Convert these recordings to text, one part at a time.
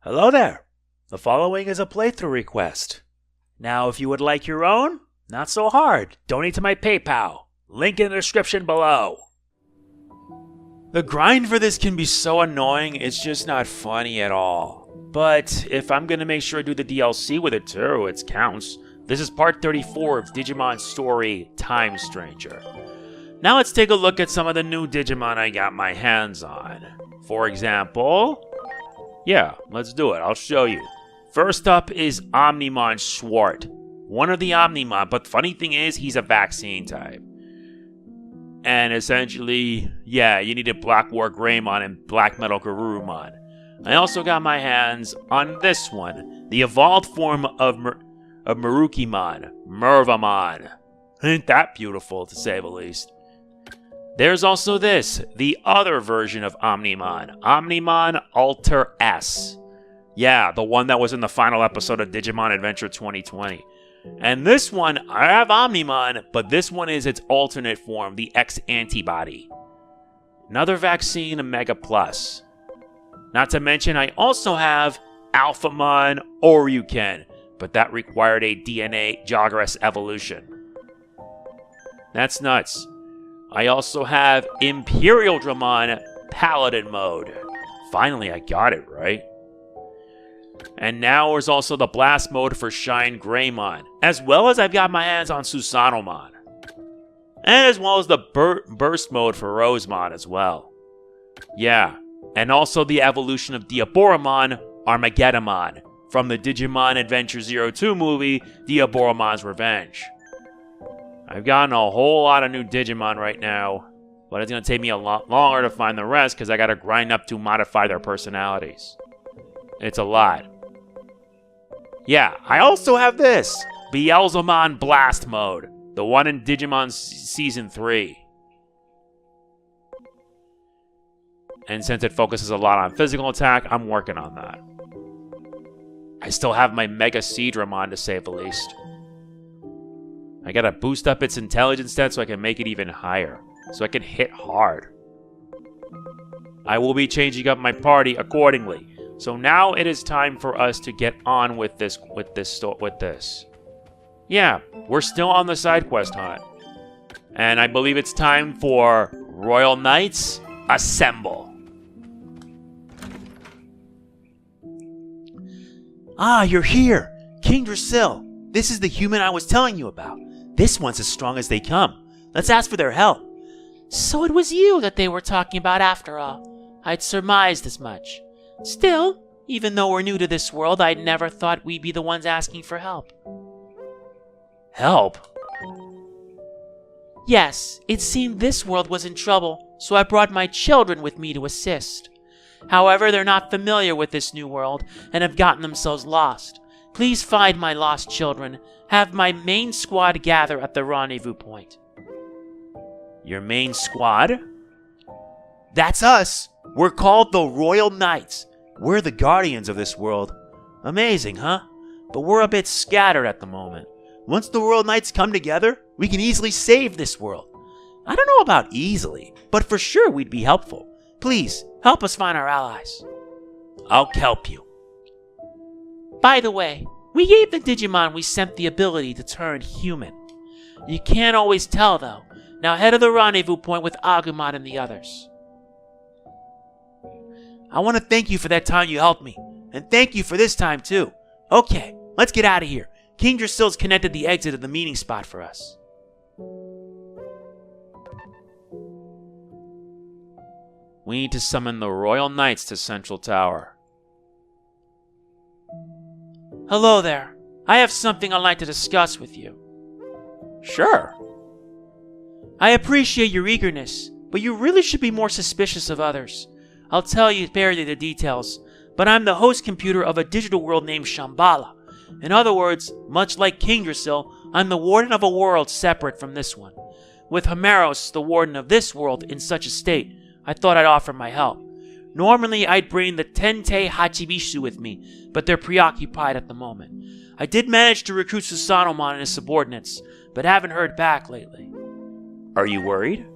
Hello there. The following is a playthrough request. Now, if you would like your own, not so hard. Donate to my PayPal. Link in the description below. The grind for this can be so annoying, it's just not funny at all. But if I'm gonna make sure I do the DLC with it too, it counts. This is part 34 of Digimon Story Time Stranger. Now let's take a look at some of the new Digimon I got my hands on. For example... yeah, let's do it. I'll show you. First up is Omnimon Swart. One of the Omnimon, but the funny thing is, he's a vaccine type. And essentially, yeah, you needed Black War Greymon and Black Metal Garurumon. I also got my hands on this one, the evolved form of Marukimon, Mervamon. Ain't that beautiful, to say the least. There's also this, the other version of Omnimon, Omnimon Alter S. Yeah, the one that was in the final episode of Digimon Adventure 2020. And this one, I have Omnimon, but this one is its alternate form, the X-Antibody. Another vaccine, a Mega Plus. Not to mention, I also have Alphamon Oryuken, but that required a DNA Jagras evolution. That's nuts. I also have Imperialdramon Paladin Mode. Finally, I got it right. And now there's also the Blast Mode for Shine Greymon, as well as I've got my hands on Susanomon. And as well as the Burst Mode for Rosemon as well. Yeah, and also the evolution of Diaboromon Armageddonmon from the Digimon Adventure 02 movie, Diaboromon's Revenge. I've gotten a whole lot of new Digimon right now, but it's going to take me a lot longer to find the rest because I got to grind up to modify their personalities. It's a lot. Yeah, I also have this, Beelzemon Blast Mode, the one in Digimon Season 3. And since it focuses a lot on physical attack, I'm working on that. I still have my Mega Seadramon to say the least. I gotta boost up its intelligence stat so I can make it even higher, so I can hit hard. I will be changing up my party accordingly. So now it is time for us to get on with this. Yeah, we're still on the side quest hunt. And I believe it's time for Royal Knights Assemble. Ah, you're here! King Drasil! This is the human I was telling you about. This one's as strong as they come. Let's ask for their help. So it was you that they were talking about after all. I'd surmised as much. Still, even though we're new to this world, I'd never thought we'd be the ones asking for help. Help? Yes, it seemed this world was in trouble, so I brought my children with me to assist. However, they're not familiar with this new world and have gotten themselves lost. Please find my lost children. Have my main squad gather at the rendezvous point. Your main squad? That's us! We're called the Royal Knights. We're the guardians of this world. Amazing, huh? But we're a bit scattered at the moment. Once the Royal Knights come together, we can easily save this world. I don't know about easily, but for sure we'd be helpful. Please, help us find our allies. I'll help you. By the way, we gave the Digimon we sent the ability to turn human. You can't always tell though. Now head to the rendezvous point with Agumon and the others. I want to thank you for that time you helped me. And thank you for this time too. Okay, let's get out of here. King Drasil's connected the exit of the meeting spot for us. We need to summon the Royal Knights to Central Tower. Hello there. I have something I'd like to discuss with you. Sure. I appreciate your eagerness, but you really should be more suspicious of others. I'll tell you barely the details, but I'm the host computer of a digital world named Shambhala. In other words, much like King Drasil, I'm the warden of a world separate from this one. With Homeros, the warden of this world, in such a state, I thought I'd offer my help. Normally, I'd bring the Tentei Hachibishu with me, but they're preoccupied at the moment. I did manage to recruit Susanomon and his subordinates, but haven't heard back lately. Are you worried?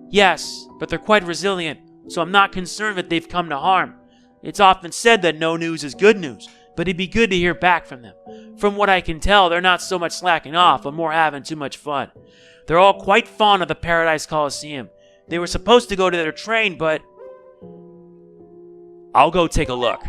Yes, but they're quite resilient, so I'm not concerned that they've come to harm. It's often said that no news is good news, but it'd be good to hear back from them. From what I can tell, they're not so much slacking off, but more having too much fun. They're all quite fond of the Paradise Coliseum. They were supposed to go to their train, but... I'll go take a look.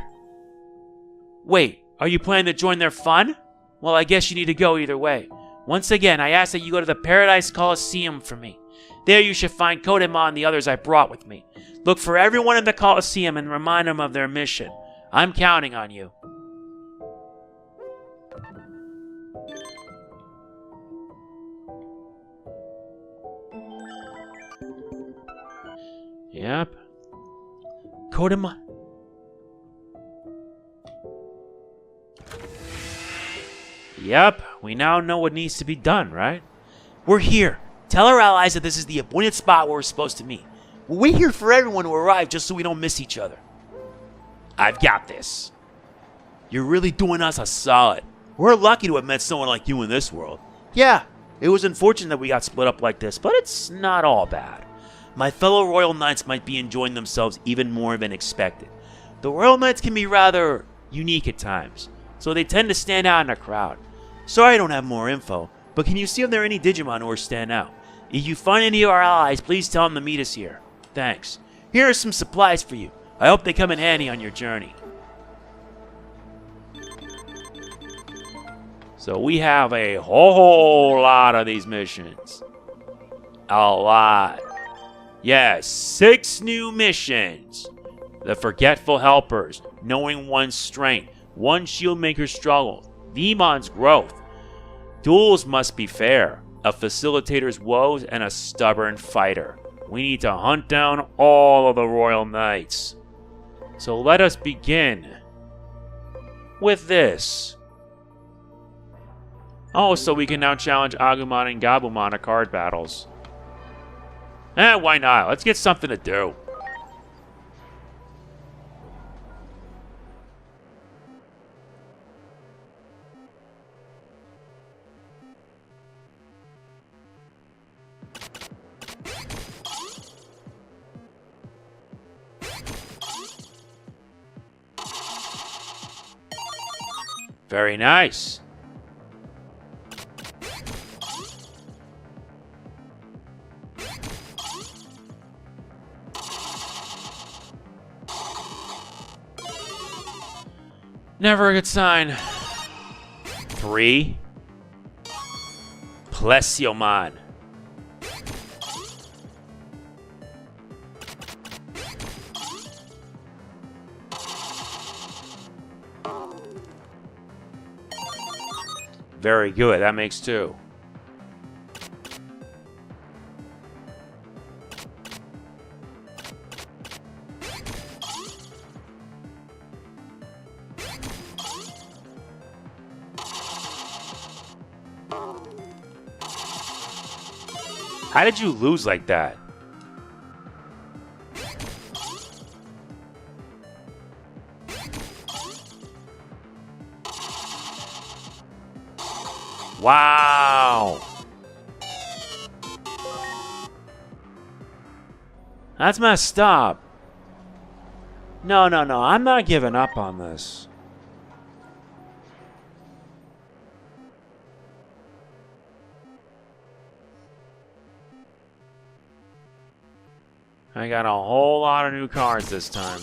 Wait, are you planning to join their fun? Well, I guess you need to go either way. Once again, I ask that you go to the Paradise Coliseum for me. There you should find Kodemon and the others I brought with me. Look for everyone in the Coliseum and remind them of their mission. I'm counting on you. Yep. Kodemon. Yep, we now know what needs to be done, right? We're here. Tell our allies that this is the appointed spot where we're supposed to meet. We'll wait here for everyone to arrive just so we don't miss each other. I've got this. You're really doing us a solid. We're lucky to have met someone like you in this world. Yeah, it was unfortunate that we got split up like this, but it's not all bad. My fellow Royal Knights might be enjoying themselves even more than expected. The Royal Knights can be rather unique at times, so they tend to stand out in a crowd. Sorry I don't have more info, but can you see if there are any Digimon who stand out? If you find any of our allies, please tell them to meet us here. Thanks. Here are some supplies for you. I hope they come in handy on your journey. So we have a whole lot of these missions. A lot. Yes, 6 new missions. The Forgetful Helpers, Knowing One's Strength, One Shieldmaker's Struggle, Demon's Growth. Duels must be fair, a Facilitator's Woes, and a Stubborn Fighter. We need to hunt down all of the Royal Knights. So let us begin with this. Oh, so we can now challenge Agumon and Gabumon to card battles. Why not? Let's get something to do. Very nice. Never a good sign. 3. Plesiomon. Very good. That makes 2. How did you lose like that? Wow. That's messed up. No, I'm not giving up on this. I got a whole lot of new cards this time.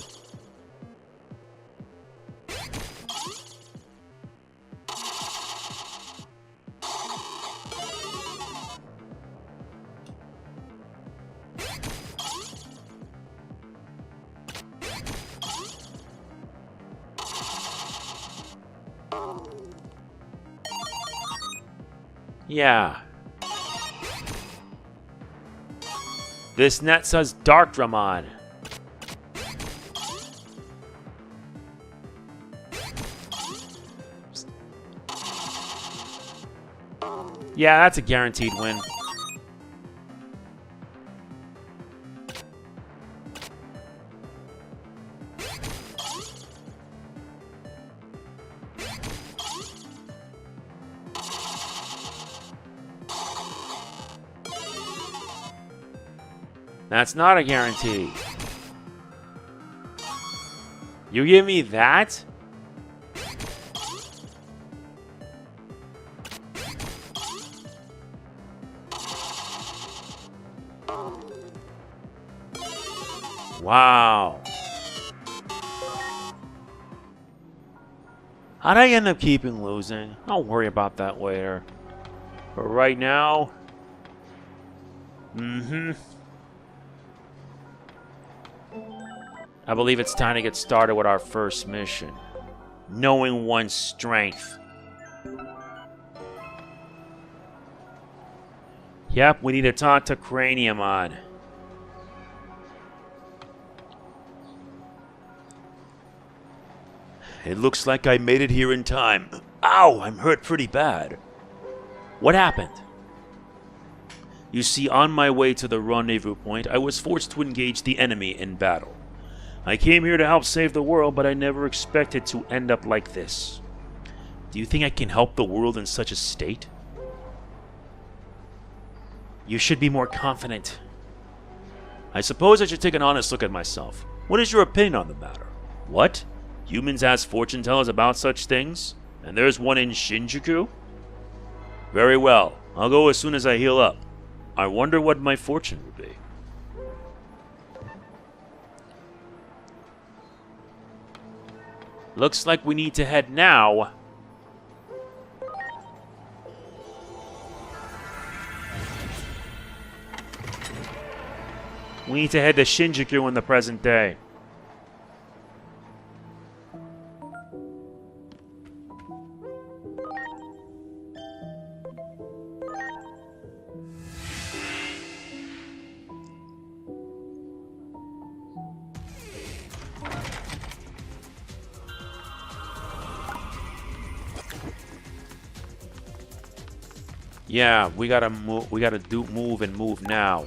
Yeah. This net says Darkdramon. Yeah, that's a guaranteed win. That's not a guarantee. You give me that? Wow. How'd I end up keeping losing? I'll worry about that later. But right now... I believe it's time to get started with our first mission. Knowing one's strength. Yep, we need to talk to Craniumon. It looks like I made it here in time. Ow, I'm hurt pretty bad. What happened? You see, on my way to the rendezvous point, I was forced to engage the enemy in battle. I came here to help save the world, but I never expected to end up like this. Do you think I can help the world in such a state? You should be more confident. I suppose I should take an honest look at myself. What is your opinion on the matter? What? Humans ask fortune tellers about such things? And there's one in Shinjuku? Very well. I'll go as soon as I heal up. I wonder what my fortune will be. Looks like we need to head now. We need to head to Shinjuku in the present day. Yeah, we gotta move. We gotta move now.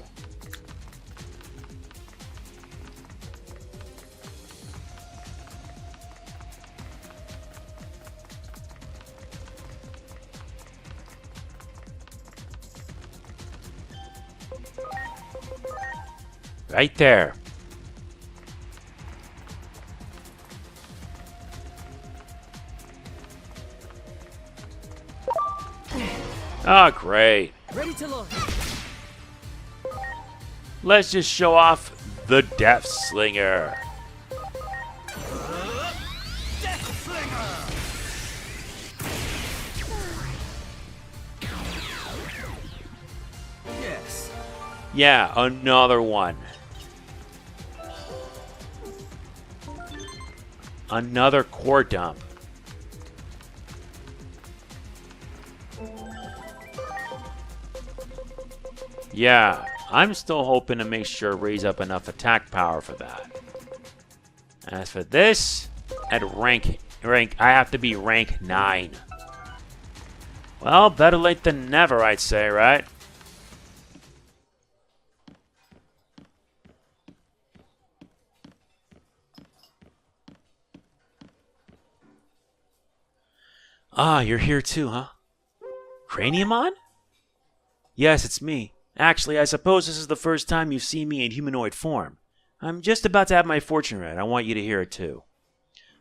Right there. Oh, great. Ready to load. Let's just show off the Death Slinger. Death Slinger. Yes. Yeah, another one. Another core dump. Yeah, I'm still hoping to make sure raise up enough attack power for that. As for this, at rank, I have to be rank 9. Well, better late than never, I'd say, right? Ah, you're here too, huh? Craniumon? Yes, it's me. Actually, I suppose this is the first time you've seen me in humanoid form. I'm just about to have my fortune read. I want you to hear it too.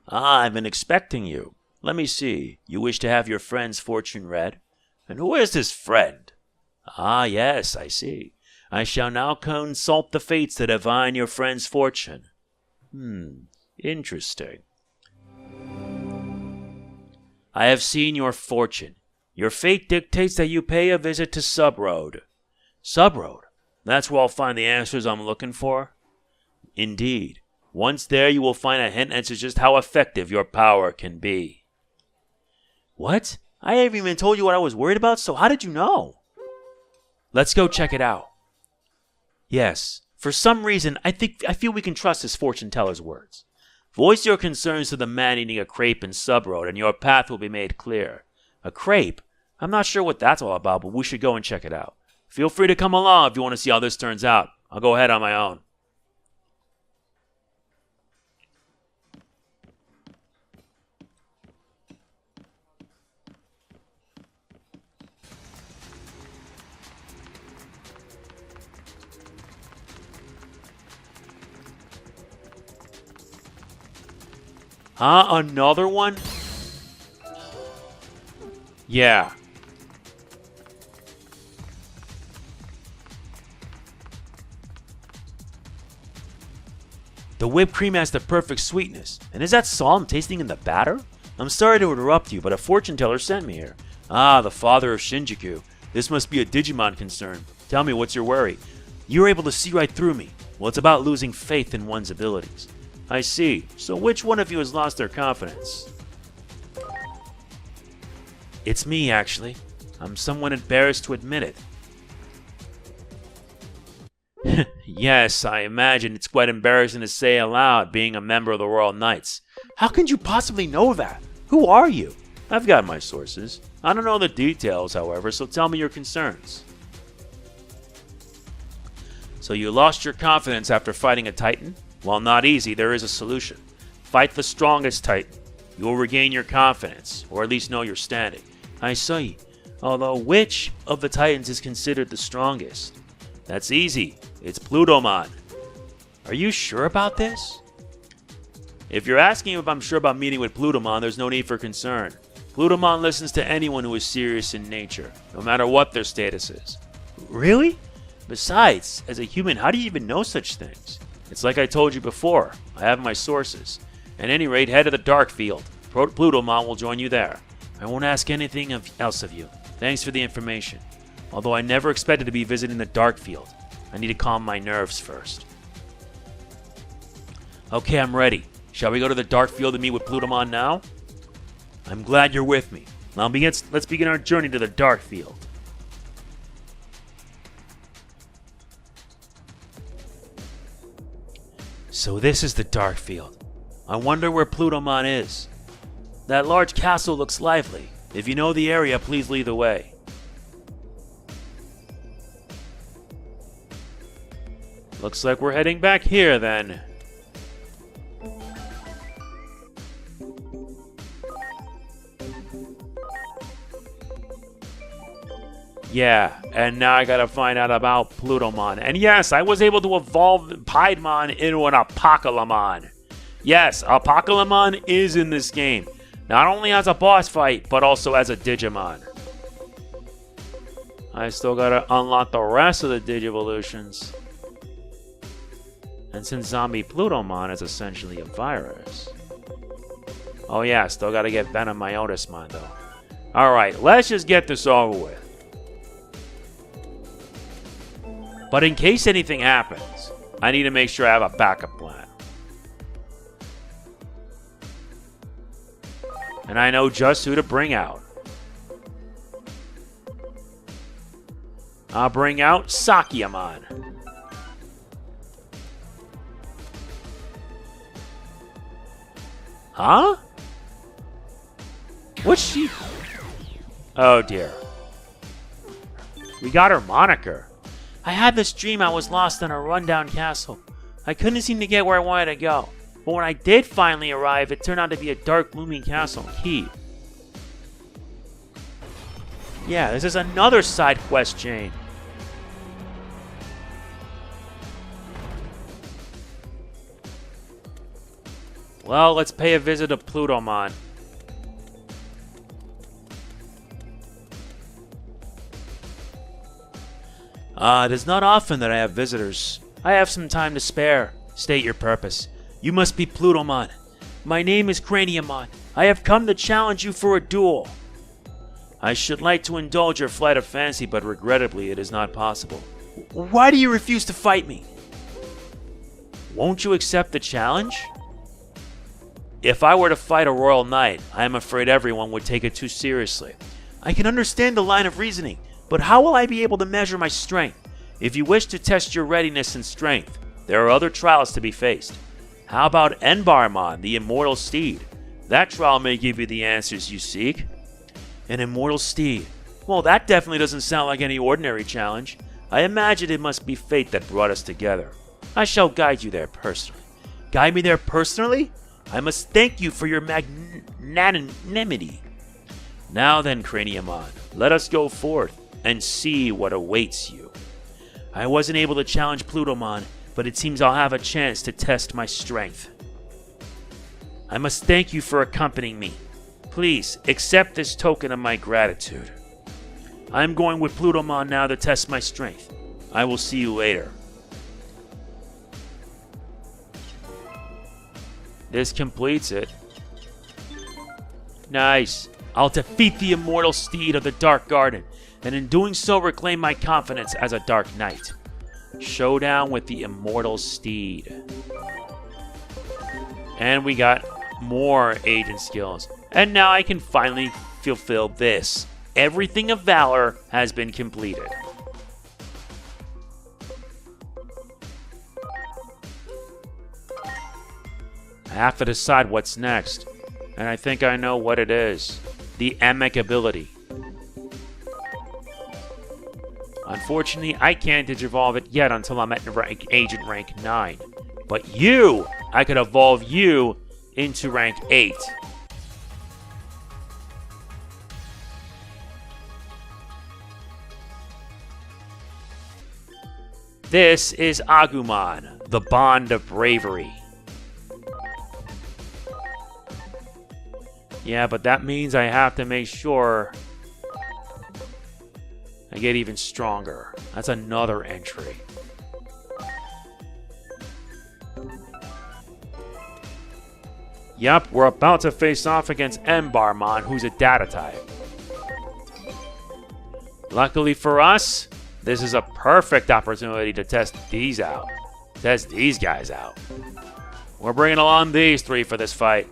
Ah, I've been expecting you. Let me see. You wish to have your friend's fortune read? And who is this friend? Ah, yes, I see. I shall now consult the fates to divine your friend's fortune. Interesting. I have seen your fortune. Your fate dictates that you pay a visit to Subroad. Subroad? That's where I'll find the answers I'm looking for? Indeed. Once there, you will find a hint as to just how effective your power can be. What? I haven't even told you what I was worried about, so how did you know? Let's go check it out. Yes, for some reason, I feel we can trust this fortune teller's words. Voice your concerns to the man eating a crepe in Subroad, and your path will be made clear. A crepe? I'm not sure what that's all about, but we should go and check it out. Feel free to come along if you want to see how this turns out. I'll go ahead on my own. Huh? Another one? Yeah. The whipped cream has the perfect sweetness. And is that salt I'm tasting in the batter? I'm sorry to interrupt you, but a fortune teller sent me here. Ah, the father of Shinjuku. This must be a Digimon concern. Tell me, what's your worry? You were able to see right through me. Well, it's about losing faith in one's abilities. I see. So which one of you has lost their confidence? It's me, actually. I'm somewhat embarrassed to admit it. Yes, I imagine it's quite embarrassing to say aloud, being a member of the Royal Knights. How can you possibly know that? Who are you? I've got my sources. I don't know the details, however, so tell me your concerns. So you lost your confidence after fighting a Titan? While not easy, there is a solution. Fight the strongest Titan. You will regain your confidence, or at least know your standing. I see. Although, which of the Titans is considered the strongest? That's easy. It's Plutomon. Are you sure about this? If you're asking if I'm sure about meeting with Plutomon, there's no need for concern. Plutomon listens to anyone who is serious in nature, no matter what their status is. Really? Besides, as a human, how do you even know such things? It's like I told you before. I have my sources. At any rate, head to the Dark Field. Plutomon will join you there. I won't ask anything else of you. Thanks for the information. Although I never expected to be visiting the Dark Field. I need to calm my nerves first. Okay, I'm ready. Shall we go to the Dark Field and meet with Plutomon now? I'm glad you're with me. Now let's begin our journey to the Dark Field. So this is the Dark Field. I wonder where Plutomon is. That large castle looks lively. If you know the area, please lead the way. Looks like we're heading back here then. Yeah, and now I gotta find out about Plutomon. And yes, I was able to evolve Piedmon into an Apocalypmon. Yes, Apocalypmon is in this game. Not only as a boss fight, but also as a Digimon. I still gotta unlock the rest of the Digivolutions. And since Zombie Plutomon is essentially a virus. Oh yeah, still gotta get Venom Myotismon though. Alright, let's just get this over with. But in case anything happens, I need to make sure I have a backup plan. And I know just who to bring out. I'll bring out Sakyamon. Huh? What's she? Oh dear. We got her moniker. I had this dream I was lost in a rundown castle. I couldn't seem to get where I wanted to go. But when I did finally arrive, it turned out to be a dark, gloomy castle key. Yeah, this is another side quest chain. Well, let's pay a visit to Plutomon. It is not often that I have visitors. I have some time to spare. State your purpose. You must be Plutomon. My name is Craniumon. I have come to challenge you for a duel. I should like to indulge your flight of fancy, but regrettably it is not possible. Why do you refuse to fight me? Won't you accept the challenge? If I were to fight a royal knight, I am afraid everyone would take it too seriously. I can understand the line of reasoning, but how will I be able to measure my strength? If you wish to test your readiness and strength, there are other trials to be faced. How about Enbarmon, the immortal steed? That trial may give you the answers you seek. An immortal steed? Well, that definitely doesn't sound like any ordinary challenge. I imagine it must be fate that brought us together. I shall guide you there personally. Guide me there personally? I must thank you for your magnanimity. Now then, Craniumon, let us go forth and see what awaits you. I wasn't able to challenge Plutomon, but it seems I'll have a chance to test my strength. I must thank you for accompanying me. Please, accept this token of my gratitude. I am going with Plutomon now to test my strength. I will see you later. This completes it. Nice. I'll defeat the immortal steed of the Dark Garden, and in doing so reclaim my confidence as a Dark Knight. Showdown with the immortal steed. And we got more agent skills. And now I can finally fulfill this. Everything of Valor has been completed. I have to decide what's next. And I think I know what it is. The Emic ability. Unfortunately, I can't digivolve it yet until I'm at Agent rank 9. But I could evolve you into rank 8. This is Agumon, the Bond of Bravery. Yeah, but that means I have to make sure I get even stronger. That's another entry. Yep, we're about to face off against Embarmon, who's a data type. Luckily for us, this is a perfect opportunity to test these out. Test these guys out. We're bringing along these three for this fight.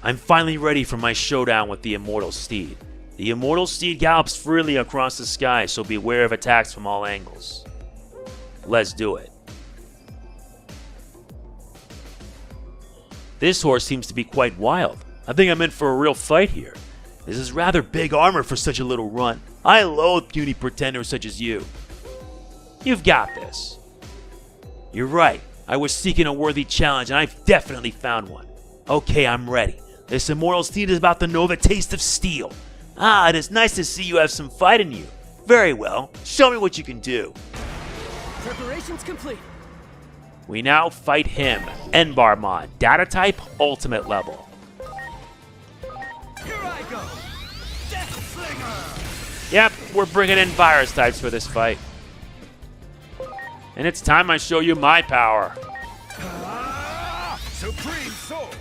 I'm finally ready for my showdown with the Immortal Steed. The Immortal Steed gallops freely across the sky, so beware of attacks from all angles. Let's do it. This horse seems to be quite wild. I think I'm in for a real fight here. This is rather big armor for such a little runt. I loathe puny pretenders such as you. You've got this. You're right. I was seeking a worthy challenge, and I've definitely found one. Okay, I'm ready. This immortal steed is about to know the taste of steel. Ah, it is nice to see you have some fight in you. Very well. Show me what you can do. Preparations complete. We now fight him, Embarmon, data type, ultimate level. Here I go. Death Slinger. Yep, we're bringing in virus types for this fight. And it's time I show you my power. Supreme Sword.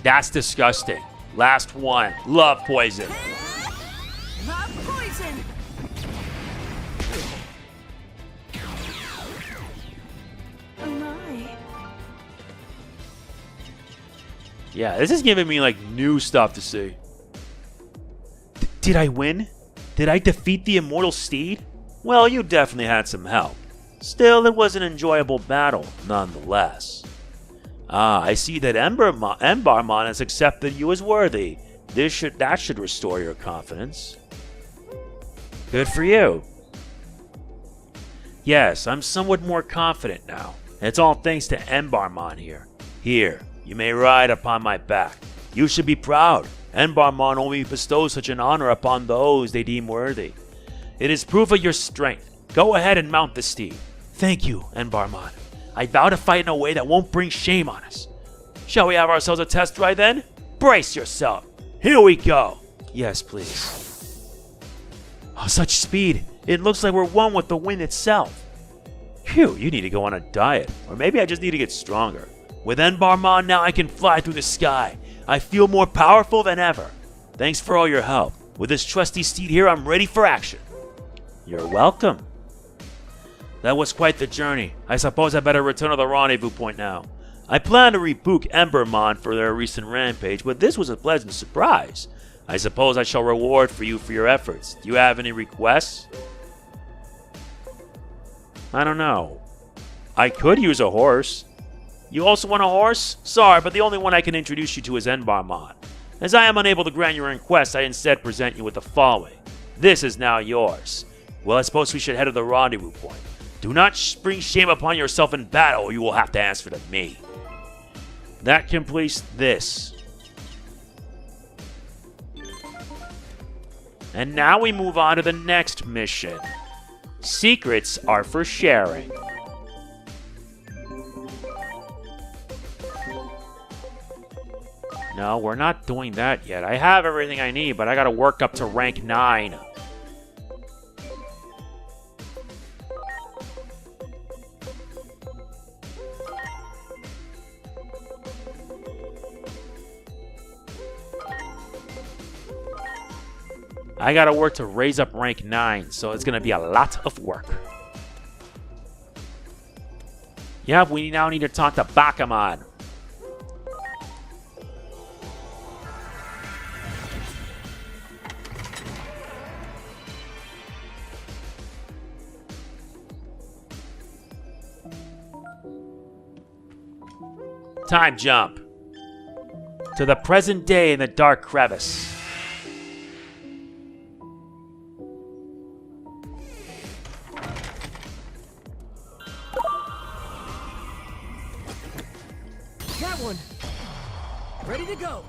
That's disgusting. Last one, love poison. Love poison! Oh my. Yeah, this is giving me like new stuff to see. Did I win? Did I defeat the immortal steed? Well, you definitely had some help. Still, it was an enjoyable battle, nonetheless. Ah, I see that Embarmon has accepted you as worthy. That should restore your confidence. Good for you. Yes, I'm somewhat more confident now. It's all thanks to Embarmon here. Here, you may ride upon my back. You should be proud. Embarmon only bestows such an honor upon those they deem worthy. It is proof of your strength. Go ahead and mount the steed. Thank you, Embarmon. I vow to fight in a way that won't bring shame on us. Shall we have ourselves a test ride then? Brace yourself. Here we go. Yes, please. Oh, such speed. It looks like we're one with the wind itself. Phew, you need to go on a diet. Or maybe I just need to get stronger. With Embarmon now I can fly through the sky. I feel more powerful than ever. Thanks for all your help. With this trusty steed here, I'm ready for action. You're welcome. That was quite the journey. I suppose I better return to the rendezvous point now. I plan to rebuke Embarmon for their recent rampage, but this was a pleasant surprise. I suppose I shall reward you for your efforts. Do you have any requests? I don't know. I could use a horse. You also want a horse? Sorry, but the only one I can introduce you to is Embarmon. As I am unable to grant your request, I instead present you with the following. This is now yours. Well, I suppose we should head to the rendezvous point. Do not bring shame upon yourself in battle, or you will have to answer to me. That completes this. And now we move on to the next mission. Secrets are for sharing. No, we're not doing that yet. I have everything I need, but I gotta work up to rank 9. I gotta work to raise up rank 9, so it's gonna be a lot of work. Yep, we now need to talk to Bakamon. Time jump to the present day in the Dark Crevice. That one. Ready to go.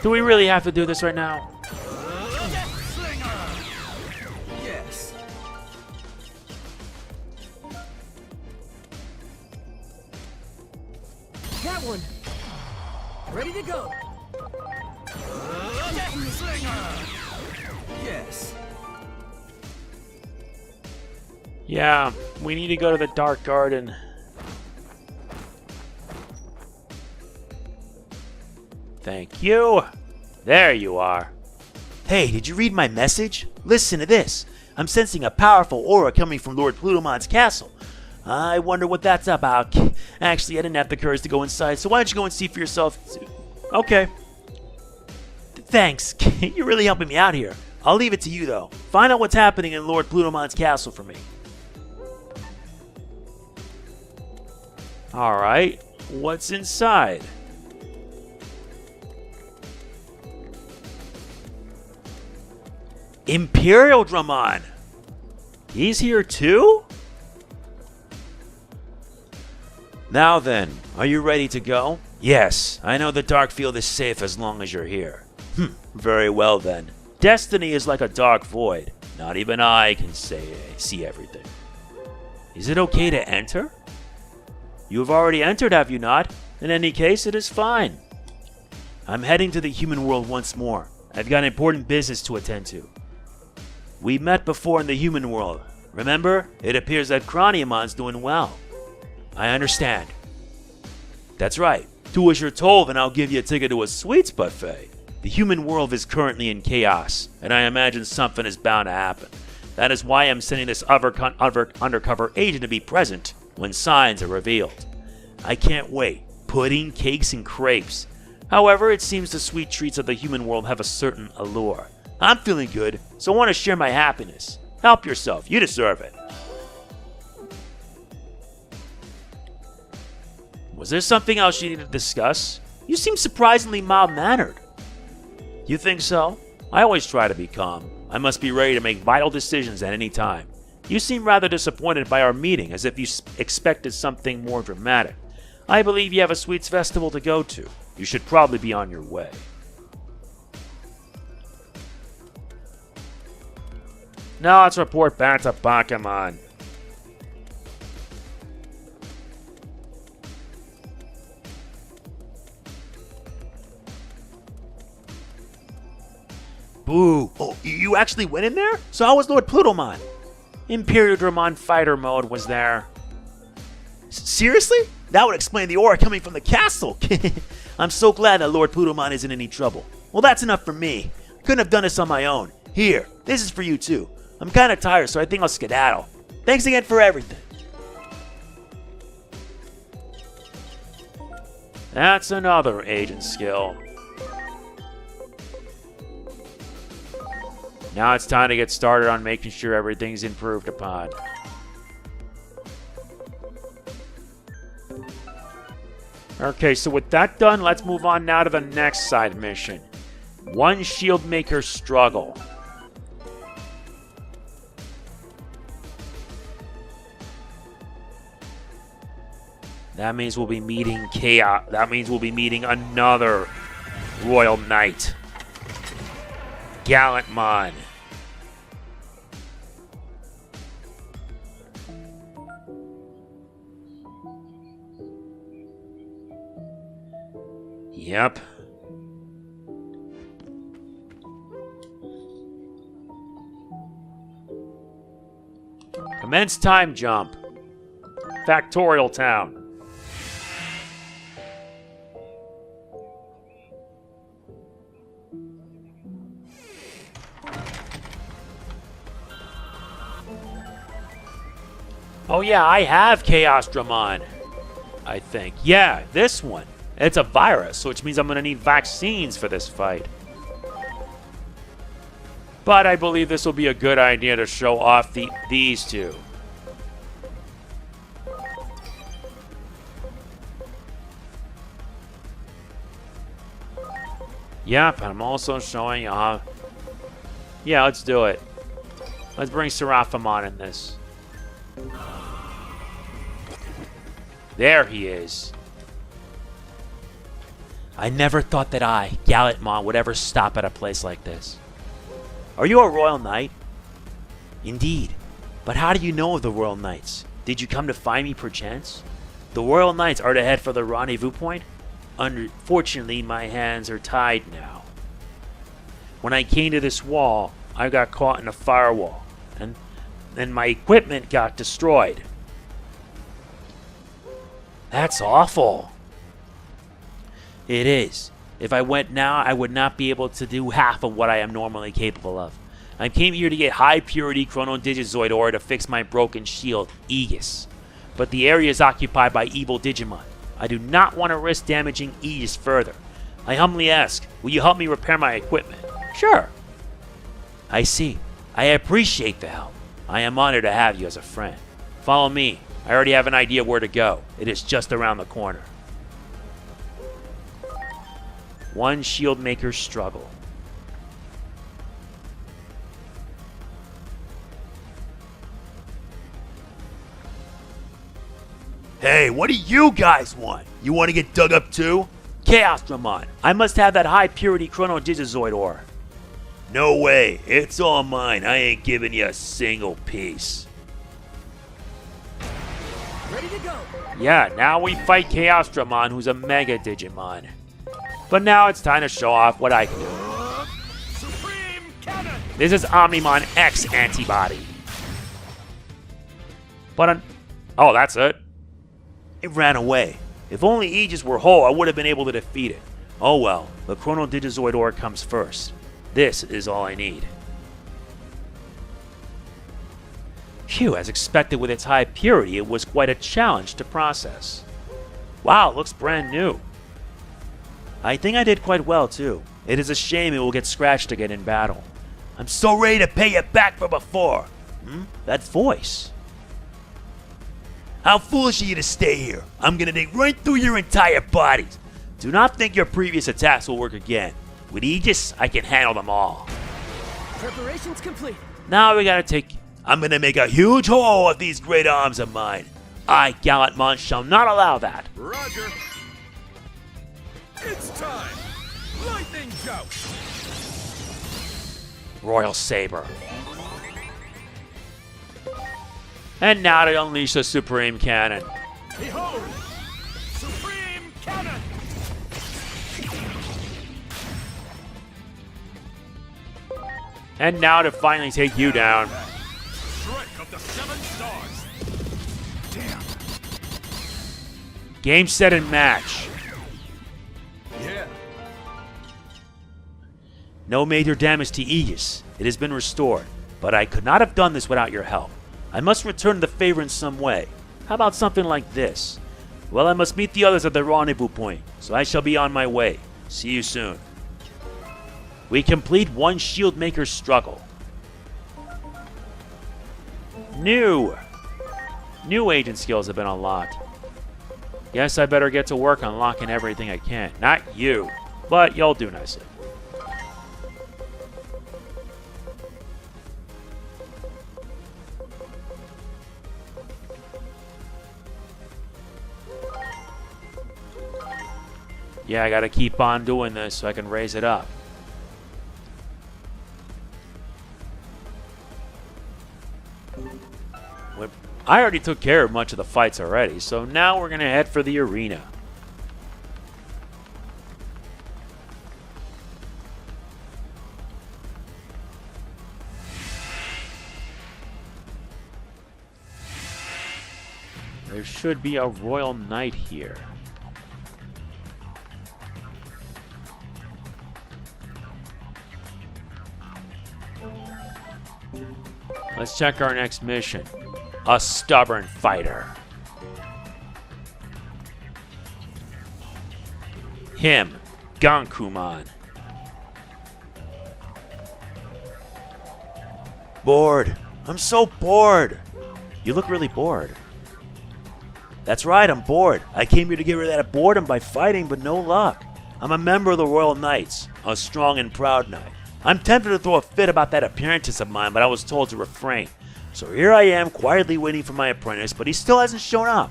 Do we really have to do this right now? Death Slinger. Yes. That one. Ready to go. Death Slinger. Yes. Yeah, we need to go to the Dark Garden. Thank you. There you are. Hey, did you read my message? Listen to this. I'm sensing a powerful aura coming from Lord Plutomon's castle. I wonder what that's about. Actually, I didn't have the courage to go inside, so why don't you go and see for yourself? Okay. Thanks. You're really helping me out here. I'll leave it to you, though. Find out what's happening in Lord Plutomon's castle for me. Alright, what's inside? Imperialdramon! He's here too? Now then, are you ready to go? Yes, I know the dark field is safe as long as you're here. Very well then. Destiny is like a dark void. Not even I can see everything. Is it okay to enter? You have already entered, have you not? In any case, it is fine. I'm heading to the human world once more. I've got important business to attend to. We met before in the human world. Remember? It appears that Croniomon's doing well. I understand. That's right. Do as you're told and I'll give you a ticket to a sweets buffet. The human world is currently in chaos, and I imagine something is bound to happen. That is why I'm sending this undercover agent to be present when signs are revealed. I can't wait. Pudding, cakes, and crepes. However, it seems the sweet treats of the human world have a certain allure. I'm feeling good, so I want to share my happiness. Help yourself. You deserve it. Was there something else you needed to discuss? You seem surprisingly mild-mannered. You think so? I always try to be calm. I must be ready to make vital decisions at any time. You seem rather disappointed by our meeting, as if you expected something more dramatic. I believe you have a sweets festival to go to. You should probably be on your way. Now let's report back to Bakamon. Boo! Oh, you actually went in there? So how was Lord Plutomon? Imperialdramon Fighter Mode was there. Seriously? That would explain the aura coming from the castle. I'm so glad that Lord Plutomon isn't in any trouble. Well, that's enough for me. Couldn't have done this on my own. Here, this is for you too. I'm kind of tired, so I think I'll skedaddle. Thanks again for everything. That's another agent skill. Now it's time to get started on making sure everything's improved upon. Okay, so with that done, let's move on now to the next side mission. One Shield Maker Struggle. That means we'll be meeting Chaos. That means we'll be meeting another Royal Knight. Gallantmon. Yep. Commence time jump. Factorial Town. Oh yeah, I have Chaosdramon. I think. Yeah, this one. It's a virus, which means I'm going to need vaccines for this fight. But I believe this will be a good idea to show off these two. Yep, I'm also showing off. Yeah, let's do it. Let's bring Seraphimon in this. There he is. I never thought that I, Gallantmon, would ever stop at a place like this. Are you a Royal Knight? Indeed. But how do you know of the Royal Knights? Did you come to find me perchance? The Royal Knights are to head for the rendezvous point? Unfortunately, my hands are tied now. When I came to this wall, I got caught in a firewall, and my equipment got destroyed. That's awful. It is. If I went now, I would not be able to do half of what I am normally capable of. I came here to get high purity Chrono Digizoid ore to fix my broken shield, Aegis. But the area is occupied by evil Digimon. I do not want to risk damaging Aegis further. I humbly ask, will you help me repair my equipment? Sure. I see. I appreciate the help. I am honored to have you as a friend. Follow me. I already have an idea where to go. It is just around the corner. One shield maker's struggle. Hey, what do you guys want? You want to get dug up too? Chaosdramon, I must have that high purity Chrono Digizoid ore. No way. It's all mine. I ain't giving you a single piece. Ready to go. Yeah, now we fight Chaosdramon, who's a Mega Digimon. But now it's time to show off what I can do. Supreme Cannon. This is Omnimon X antibody. But oh, that's it. It ran away. If only Aegis were whole, I would have been able to defeat it. Oh well, the Chrono Digizoid ore comes first. This is all I need. Phew, as expected with its high purity, it was quite a challenge to process. Wow, it looks brand new. I think I did quite well too. It is a shame it will get scratched again in battle. I'm so ready to pay you back for before. That voice. How foolish of you to stay here. I'm gonna dig right through your entire bodies. Do not think your previous attacks will work again. With Aegis, I can handle them all. Preparations complete. Now we gotta take... I'm gonna make a huge hole of these great arms of mine. I, Gallantmon, shall not allow that. Roger. It's time. Lightning joust. Royal Saber. And now to unleash the Supreme Cannon. Behold, Supreme Cannon. And now to finally take you down. Strike of the 7 stars. Damn. Game, set, and match. Yeah. No major damage to Aegis. It has been restored. But I could not have done this without your help. I must return the favor in some way. How about something like this? Well, I must meet the others at the rendezvous point, so I shall be on my way. See you soon. We complete one shield maker's struggle. New agent skills have been unlocked. Guess I better get to work unlocking everything I can. Not you, but you'll do nicely. Yeah, I gotta keep on doing this so I can raise it up. I already took care of much of the fights already, so now we're gonna head for the arena. There should be a royal knight here. Let's check our next mission. A stubborn fighter. Him, Gankumon. Bored. I'm so bored. You look really bored. That's right, I'm bored. I came here to get rid of that boredom by fighting, but no luck. I'm a member of the Royal Knights, a strong and proud knight. I'm tempted to throw a fit about that apprentice of mine, but I was told to refrain. So here I am, quietly waiting for my apprentice, but he still hasn't shown up.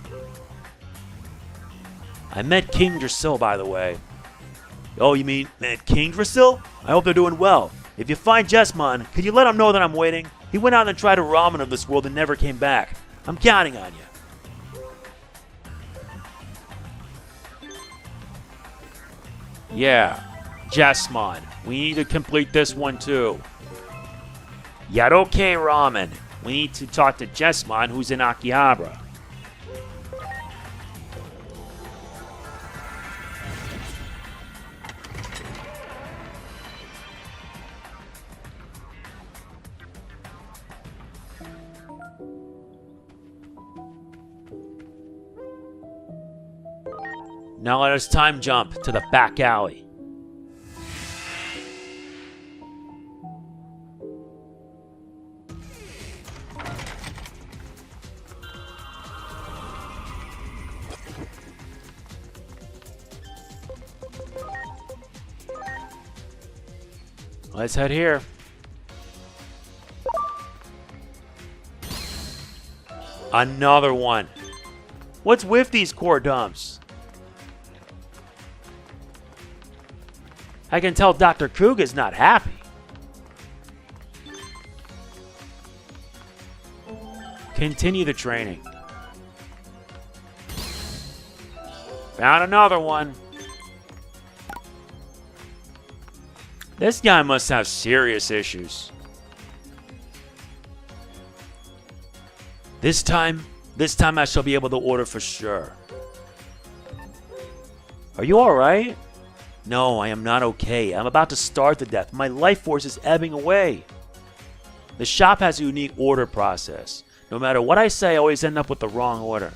I met King Drasil, by the way. Oh, you mean King Drasil? I hope they're doing well. If you find Digimon, can you let him know that I'm waiting? He went out and tried a ramen of this world and never came back. I'm counting on you. Yeah, Jesmon. We need to complete this one too. Yaroke Ramen. We need to talk to Jesmon, who's in Akihabara. Now let us time jump to the back alley. Let's head here. Another one. What's with these core dumps? I can tell Dr. Krug is not happy. Continue the training. Found another one. This guy must have serious issues. This time I shall be able to order for sure. Are you alright? No, I am not okay. I'm about to starve to death. My life force is ebbing away. The shop has a unique order process. No matter what I say, I always end up with the wrong order.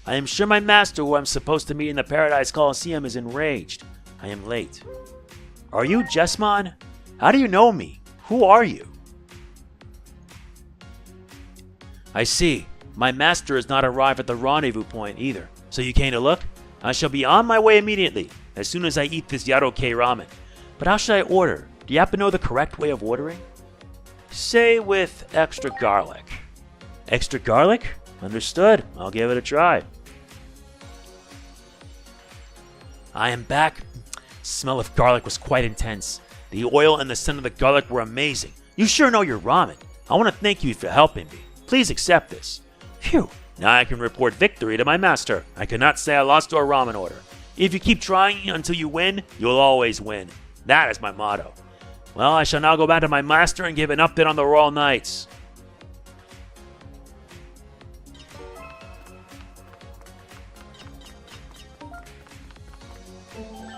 I am sure my master, who I'm supposed to meet in the Paradise Coliseum, is enraged. I am late. Are you Jesmon? How do you know me? Who are you? I see. My master has not arrived at the rendezvous point either. So you came to look? I shall be on my way immediately, as soon as I eat this Yaroke ramen. But how should I order? Do you happen to know the correct way of ordering? Say with extra garlic. Extra garlic? Understood. I'll give it a try. I am back. The smell of garlic was quite intense. The oil and the scent of the garlic were amazing. You sure know your ramen. I want to thank you for helping me. Please accept this. Phew. Now I can report victory to my master. I cannot say I lost to a ramen order. If you keep trying until you win, you'll always win. That is my motto. Well, I shall now go back to my master and give an update on the Royal Knights.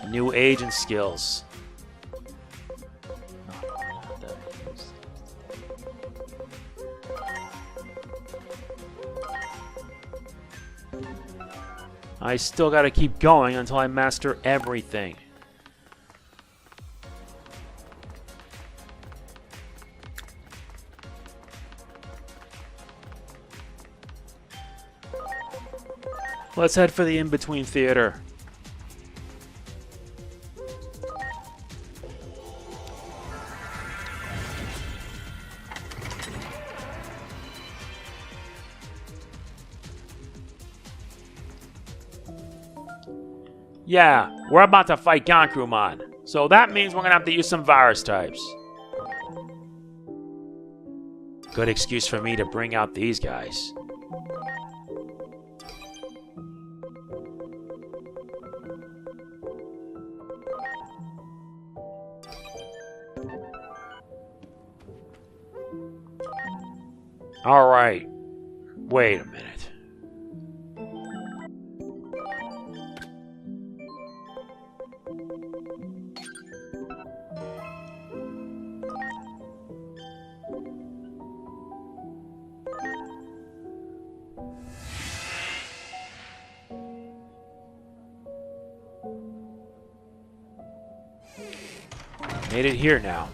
New agent skills. I still gotta keep going until I master everything. Let's head for the in-between theater. Yeah, we're about to fight Gankumon, so that means we're gonna have to use some virus types. Good excuse for me to bring out these guys. Alright. Wait a minute. Made it here now.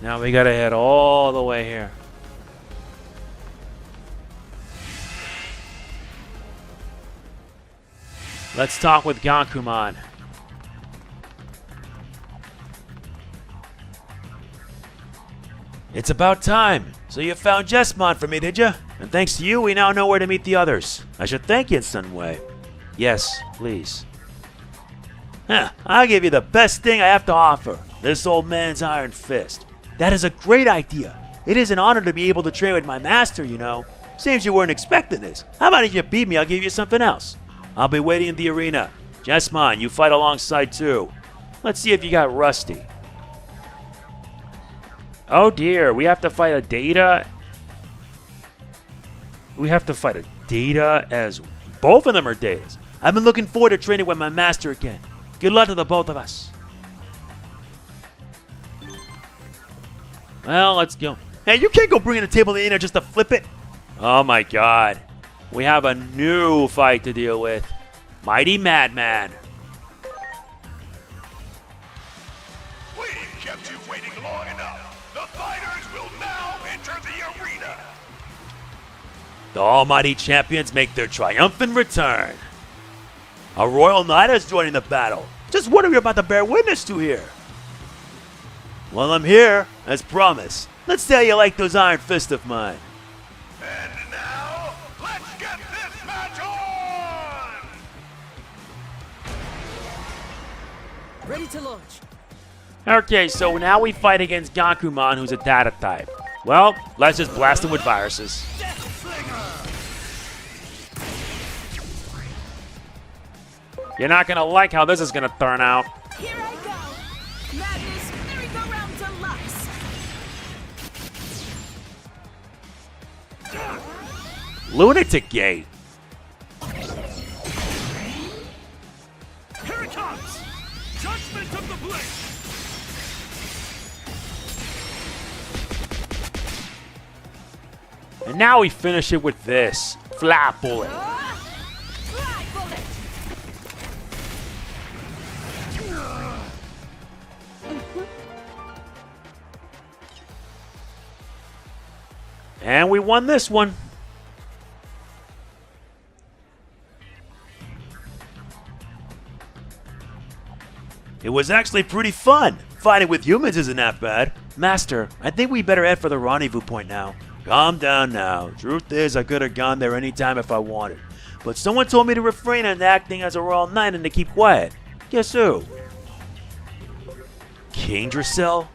Now we gotta head all the way here. Let's talk with Gankumon. It's about time. So you found Jesmon for me, did you? And thanks to you, we now know where to meet the others. I should thank you in some way. Yes, please. I'll give you the best thing I have to offer. This old man's iron fist. That is a great idea. It is an honor to be able to train with my master, you know. Seems you weren't expecting this. How about if you beat me, I'll give you something else. I'll be waiting in the arena. Jesmon, you fight alongside too. Let's see if you got rusty. Oh dear, we have to fight a data. We have to fight a data as both of them are datas. I've been looking forward to training with my master again. Good luck to the both of us. Well, let's go. Hey, you can't go bringing a table in there just to flip it. Oh my god. We have a new fight to deal with. Mighty Madman. We kept you waiting long enough. The fighters will now enter the arena. The almighty champions make their triumphant return. A royal knight is joining the battle. Just what are we about to bear witness to here? Well, I'm here, as promised. Let's see how you like those iron fists of mine. And now, let's get this match on! Ready to launch. Okay, so now we fight against Gankumon, who's a data type. Well, let's just blast him with viruses. You're not gonna like how this is gonna turn out. Here I go. Madness, merry-go-round deluxe. Lunatic Gate. Here it comes! Judgment of the Blade! And now we finish it with this. Flat Bullet. Fly bullet. And we won this one. It was actually pretty fun. Fighting with humans isn't that bad. Master, I think we better head for the rendezvous point now. Calm down now. Truth is, I could have gone there anytime if I wanted. But someone told me to refrain on acting as a royal knight and to keep quiet. Guess who? King Drasil?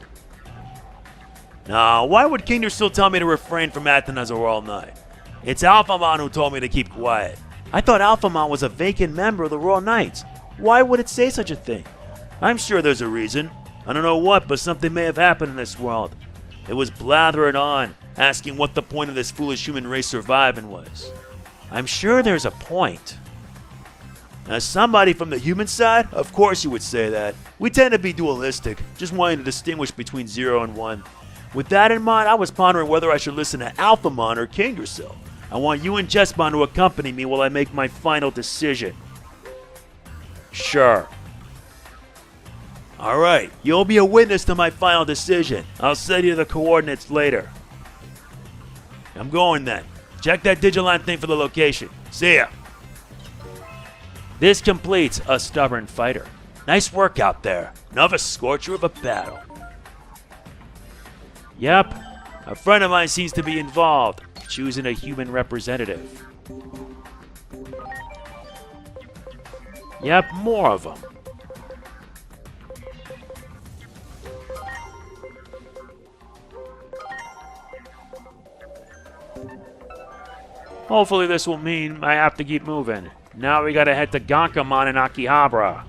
Nah, why would King Drasil tell me to refrain from acting as a royal knight? It's Alphamon who told me to keep quiet. I thought Alphamon was a vacant member of the Royal Knights. Why would it say such a thing? I'm sure there's a reason. I don't know what, but something may have happened in this world. It was blathering on, asking what the point of this foolish human race surviving was. I'm sure there's a point. As somebody from the human side, of course you would say that. We tend to be dualistic, just wanting to distinguish between 0 and 1. With that in mind, I was pondering whether I should listen to Alphamon or King Drasil. I want you and Jesmon to accompany me while I make my final decision. Sure. Alright, you'll be a witness to my final decision. I'll send you the coordinates later. I'm going then. Check that Digimon thing for the location. See ya. This completes a stubborn fighter. Nice work out there. Another scorcher of a battle. Yep, a friend of mine seems to be involved, choosing a human representative. Yep, more of them. Hopefully this will mean I have to keep moving. Now we gotta head to Gonkamon and Akihabara.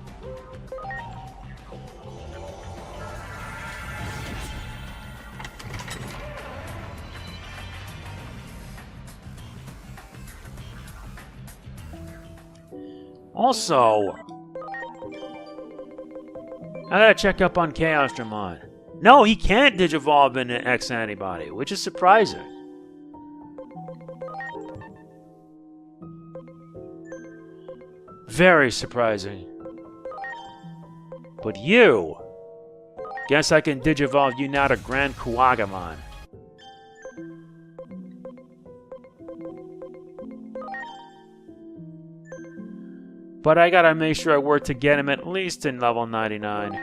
Also, I gotta check up on Chaosdramon. No, he can't digivolve into X-Antibody, which is surprising. Very surprising. But you... Guess I can digivolve you now to Grand Kuwagamon. But I gotta make sure I work to get him at least in level 99.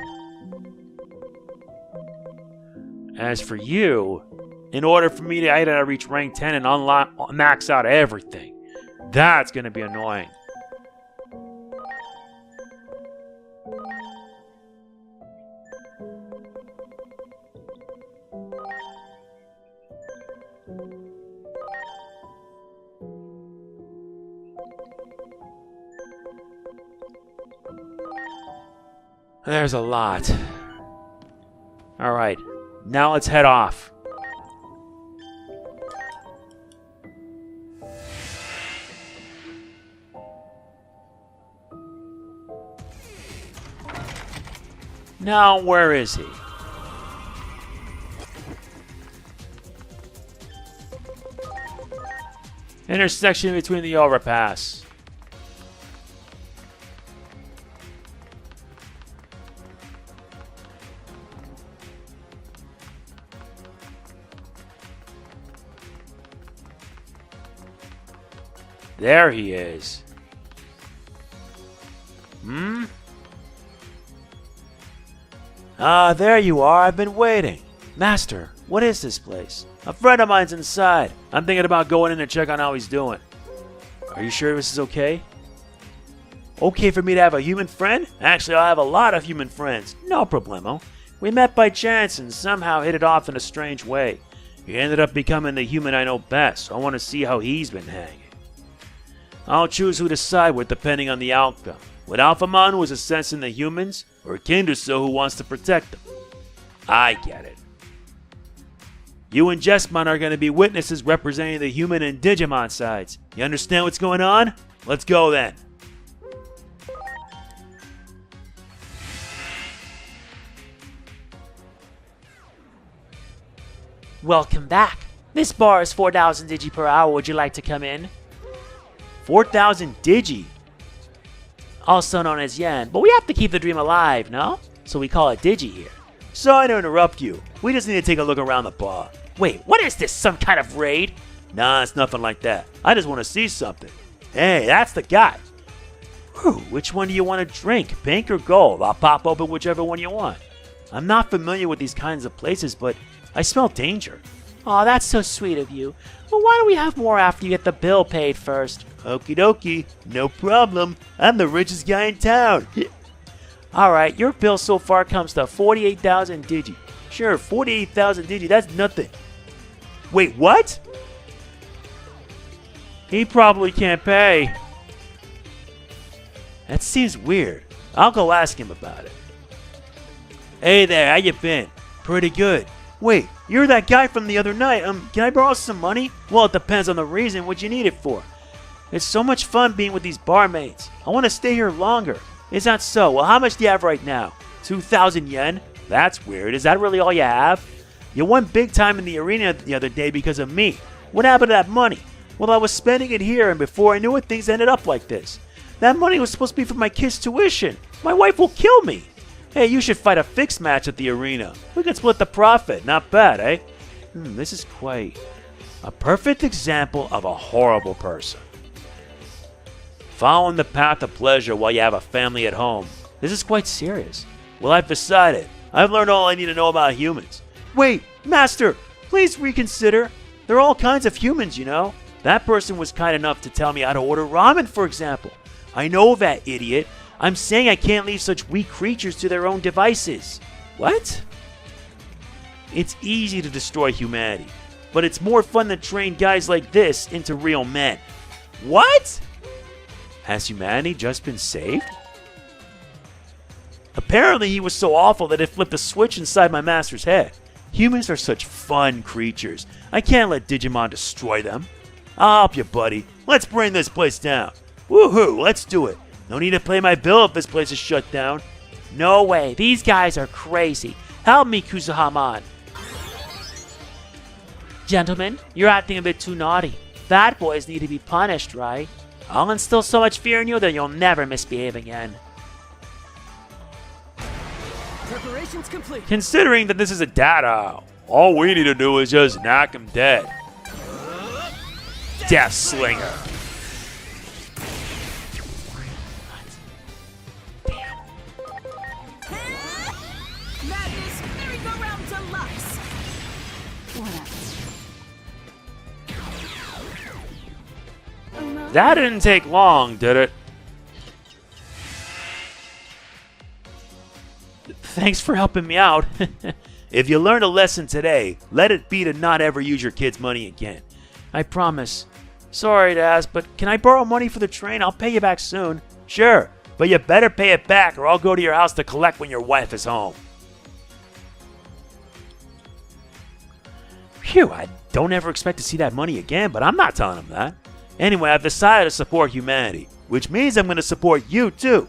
As for you, in order for me to I gotta reach rank 10 and unlock max out everything. That's gonna be annoying. There's a lot. Alright, now let's head off. Now, where is he? Intersection between the overpass. There he is. Ah, there you are. I've been waiting. Master, what is this place? A friend of mine's inside. I'm thinking about going in and check on how he's doing. Are you sure this is okay? Okay for me to have a human friend? Actually, I have a lot of human friends. No problemo. We met by chance and somehow hit it off in a strange way. He ended up becoming the human I know best, so I want to see how he's been hanging. I'll choose who to side with depending on the outcome. With Alphamon, who is a sense in the humans, or King Drasil, who wants to protect them. I get it. You and Jesmon are going to be witnesses representing the human and Digimon sides. You understand what's going on? Let's go then. Welcome back. This bar is 4,000 digi per hour. Would you like to come in? 4,000 digi. Also known as yen, but we have to keep the dream alive, no? So we call it digi here. Sorry to interrupt you. We just need to take a look around the bar. Wait, what is this? Some kind of raid? Nah, it's nothing like that. I just want to see something. Hey, that's the guy. Whew, which one do you want to drink? Pink or gold? I'll pop open whichever one you want. I'm not familiar with these kinds of places, but I smell danger. Aw, that's so sweet of you. Well, why don't we have more after you get the bill paid first? Okie dokie, no problem. I'm the richest guy in town. Alright, your bill so far comes to 48,000 digi. Sure, 48,000 digi, that's nothing. Wait, what? He probably can't pay. That seems weird. I'll go ask him about it. Hey there, how you been? Pretty good. Wait, you're that guy from the other night. Can I borrow some money? Well, it depends on the reason what you need it for. It's so much fun being with these barmaids. I want to stay here longer. Is that so? Well, how much do you have right now? 2,000 yen? That's weird. Is that really all you have? You won big time in the arena the other day because of me. What happened to that money? Well, I was spending it here, and before I knew it, things ended up like this. That money was supposed to be for my kid's tuition. My wife will kill me. Hey, you should fight a fixed match at the arena. We can split the profit. Not bad, eh? This is quite a perfect example of a horrible person. Following the path of pleasure while you have a family at home. This is quite serious. Well, I've decided. I've learned all I need to know about humans. Wait, Master, please reconsider. There are all kinds of humans, you know. That person was kind enough to tell me how to order ramen, for example. I know that idiot. I'm saying I can't leave such weak creatures to their own devices. What? It's easy to destroy humanity, but it's more fun to train guys like this into real men. What? Has humanity just been saved? Apparently he was so awful that it flipped a switch inside my master's head. Humans are such fun creatures. I can't let Digimon destroy them. I'll help you, buddy. Let's bring this place down. Woohoo, let's do it. No need to pay my bill if this place is shut down. No way. These guys are crazy. Help me, Kuzuhaman. Gentlemen, you're acting a bit too naughty. Bad boys need to be punished, right? I'll instill so much fear in you that you'll never misbehave again. Preparations complete. Considering that this is a data, all we need to do is just knock him dead. Death Slinger. Madness merry-go-round deluxe. That didn't take long, did it? Thanks for helping me out. If you learned a lesson today, let it be to not ever use your kids' money again. I promise. Sorry to ask, but can I borrow money for the train? I'll pay you back soon. Sure, but you better pay it back or I'll go to your house to collect when your wife is home. Phew, I don't ever expect to see that money again, but I'm not telling him that. Anyway, I've decided to support humanity, which means I'm going to support you too.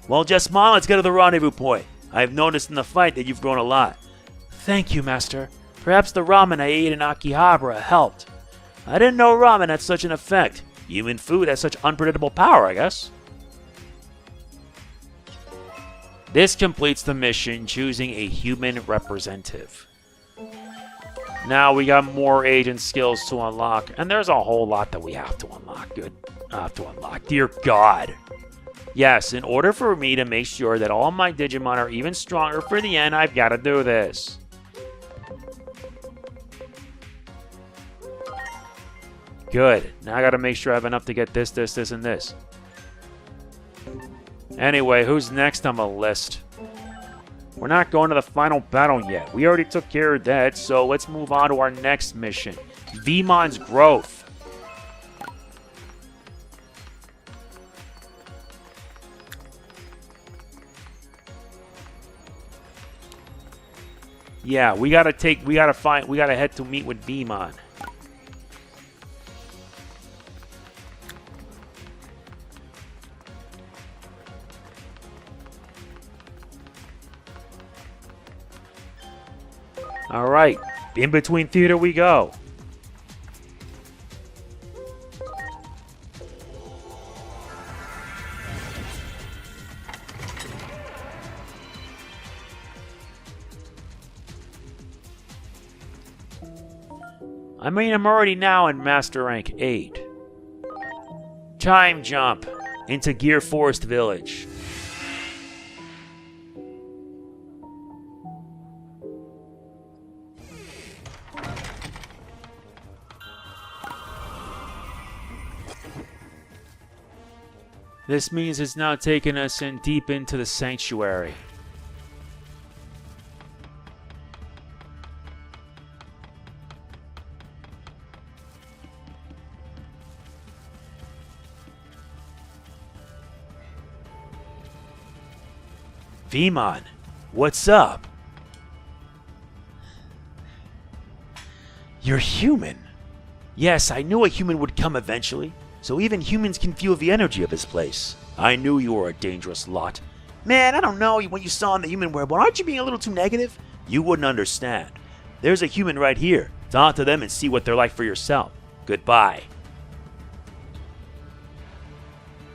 Well, just smile, let's get to the rendezvous point. I've noticed in the fight that you've grown a lot. Thank you, Master. Perhaps the ramen I ate in Akihabara helped. I didn't know ramen had such an effect. Human food has such unpredictable power, I guess. This completes the mission, choosing a human representative. Now we got more agent skills to unlock, and there's a whole lot that we have to unlock. Dear God. Yes, in order for me to make sure that all my Digimon are even stronger for the end, I've got to do this. Good. Now I got to make sure I have enough to get this, and this. Anyway, who's next on the list? We're not going to the final battle yet. We already took care of that, so let's move on to our next mission. Veemon's Growth. Yeah, we gotta head to meet with Veemon. Alright, in between theater we go. I mean, I'm already now in Master Rank 8. Time jump into Gear Forest Village. This means it's now taking us in deep into the sanctuary. Veemon, what's up? You're human. Yes, I knew a human would come eventually. So even humans can feel the energy of this place. I knew you were a dangerous lot. Man, I don't know what you saw in the human world, but aren't you being a little too negative? You wouldn't understand. There's a human right here. Talk to them and see what they're like for yourself. Goodbye.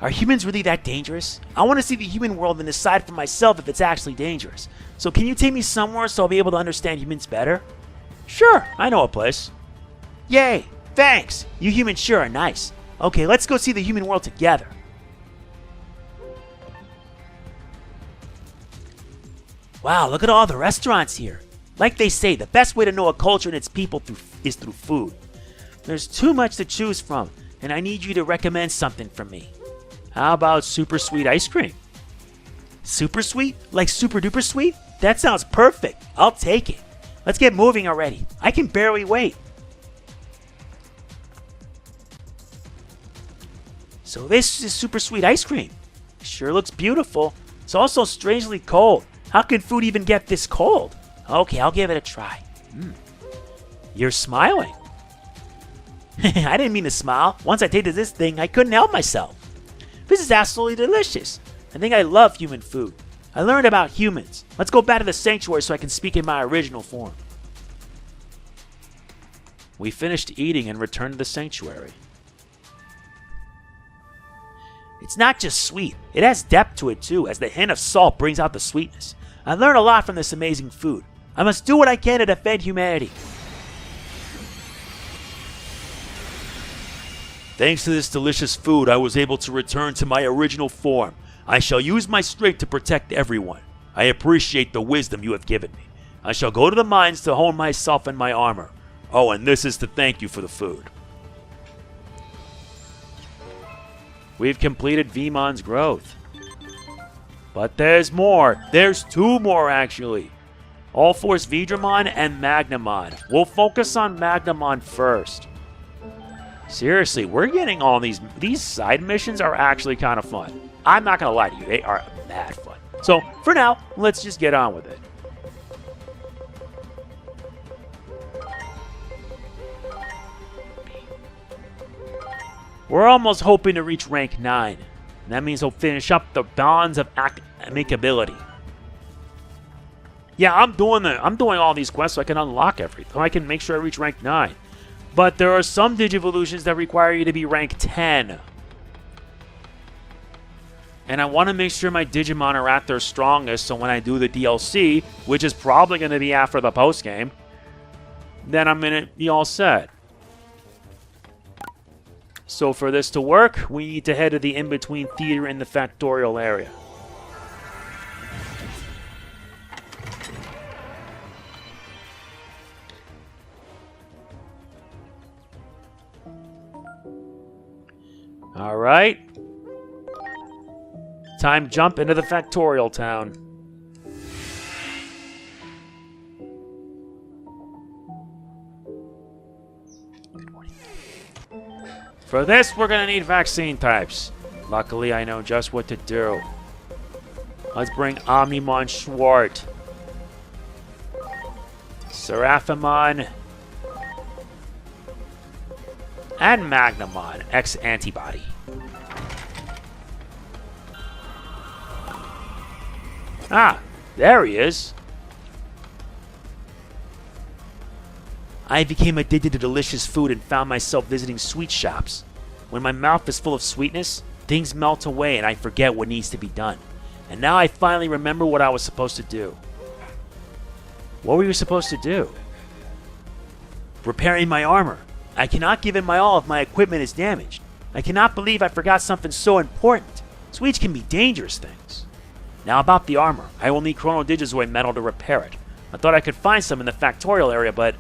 Are humans really that dangerous? I want to see the human world and decide for myself if it's actually dangerous. So can you take me somewhere so I'll be able to understand humans better? Sure, I know a place. Yay, thanks. You humans sure are nice. Okay, let's go see the human world together. Wow, look at all the restaurants here. Like they say, the best way to know a culture and its people is through food. There's too much to choose from, and I need you to recommend something for me. How about super sweet ice cream? Super sweet? Like super duper sweet? That sounds perfect. I'll take it. Let's get moving already. I can barely wait. So this is super sweet ice cream. Sure looks beautiful. It's also strangely cold. How can food even get this cold? Okay, I'll give it a try. You're smiling. I didn't mean to smile. Once I tasted this thing, I couldn't help myself. This is absolutely delicious. I think I love human food. I learned about humans. Let's go back to the sanctuary so I can speak in my original form. We finished eating and returned to the sanctuary. It's not just sweet. It has depth to it too, as the hint of salt brings out the sweetness. I learned a lot from this amazing food. I must do what I can to defend humanity. Thanks to this delicious food, I was able to return to my original form. I shall use my strength to protect everyone. I appreciate the wisdom you have given me. I shall go to the mines to hone myself and my armor. Oh, and this is to thank you for the food. We've completed Veemon's growth. But there's more. There's 2 more, actually. All Force Veedramon and MegamanNG. We'll focus on MegamanNG first. Seriously, we're getting all these side missions are actually kind of fun. I'm not going to lie to you, they are mad fun. So, for now, let's just get on with it. We're almost hoping to reach rank 9. And that means we'll finish up the bonds of amicability. Yeah, I'm doing all these quests so I can unlock everything. So I can make sure I reach rank 9. But there are some Digivolutions that require you to be rank 10. And I want to make sure my Digimon are at their strongest, so when I do the DLC, which is probably going to be after the post-game, then I'm going to be all set. So for this to work, we need to head to the in-between theater in the Factorial area. Alright. Time jump into the Factorial town. For this, we're gonna need vaccine types. Luckily, I know just what to do. Let's bring Omnimon Schwart, Seraphimon, and MegamanNG X Antibody. Ah, there he is. I became addicted to delicious food and found myself visiting sweet shops. When my mouth is full of sweetness, things melt away and I forget what needs to be done. And now I finally remember what I was supposed to do. What were you supposed to do? Repairing my armor. I cannot give it my all if my equipment is damaged. I cannot believe I forgot something so important. Sweets can be dangerous things. Now about the armor. I will need Chrono Digizoid metal to repair it. I thought I could find some in the Factorial area, but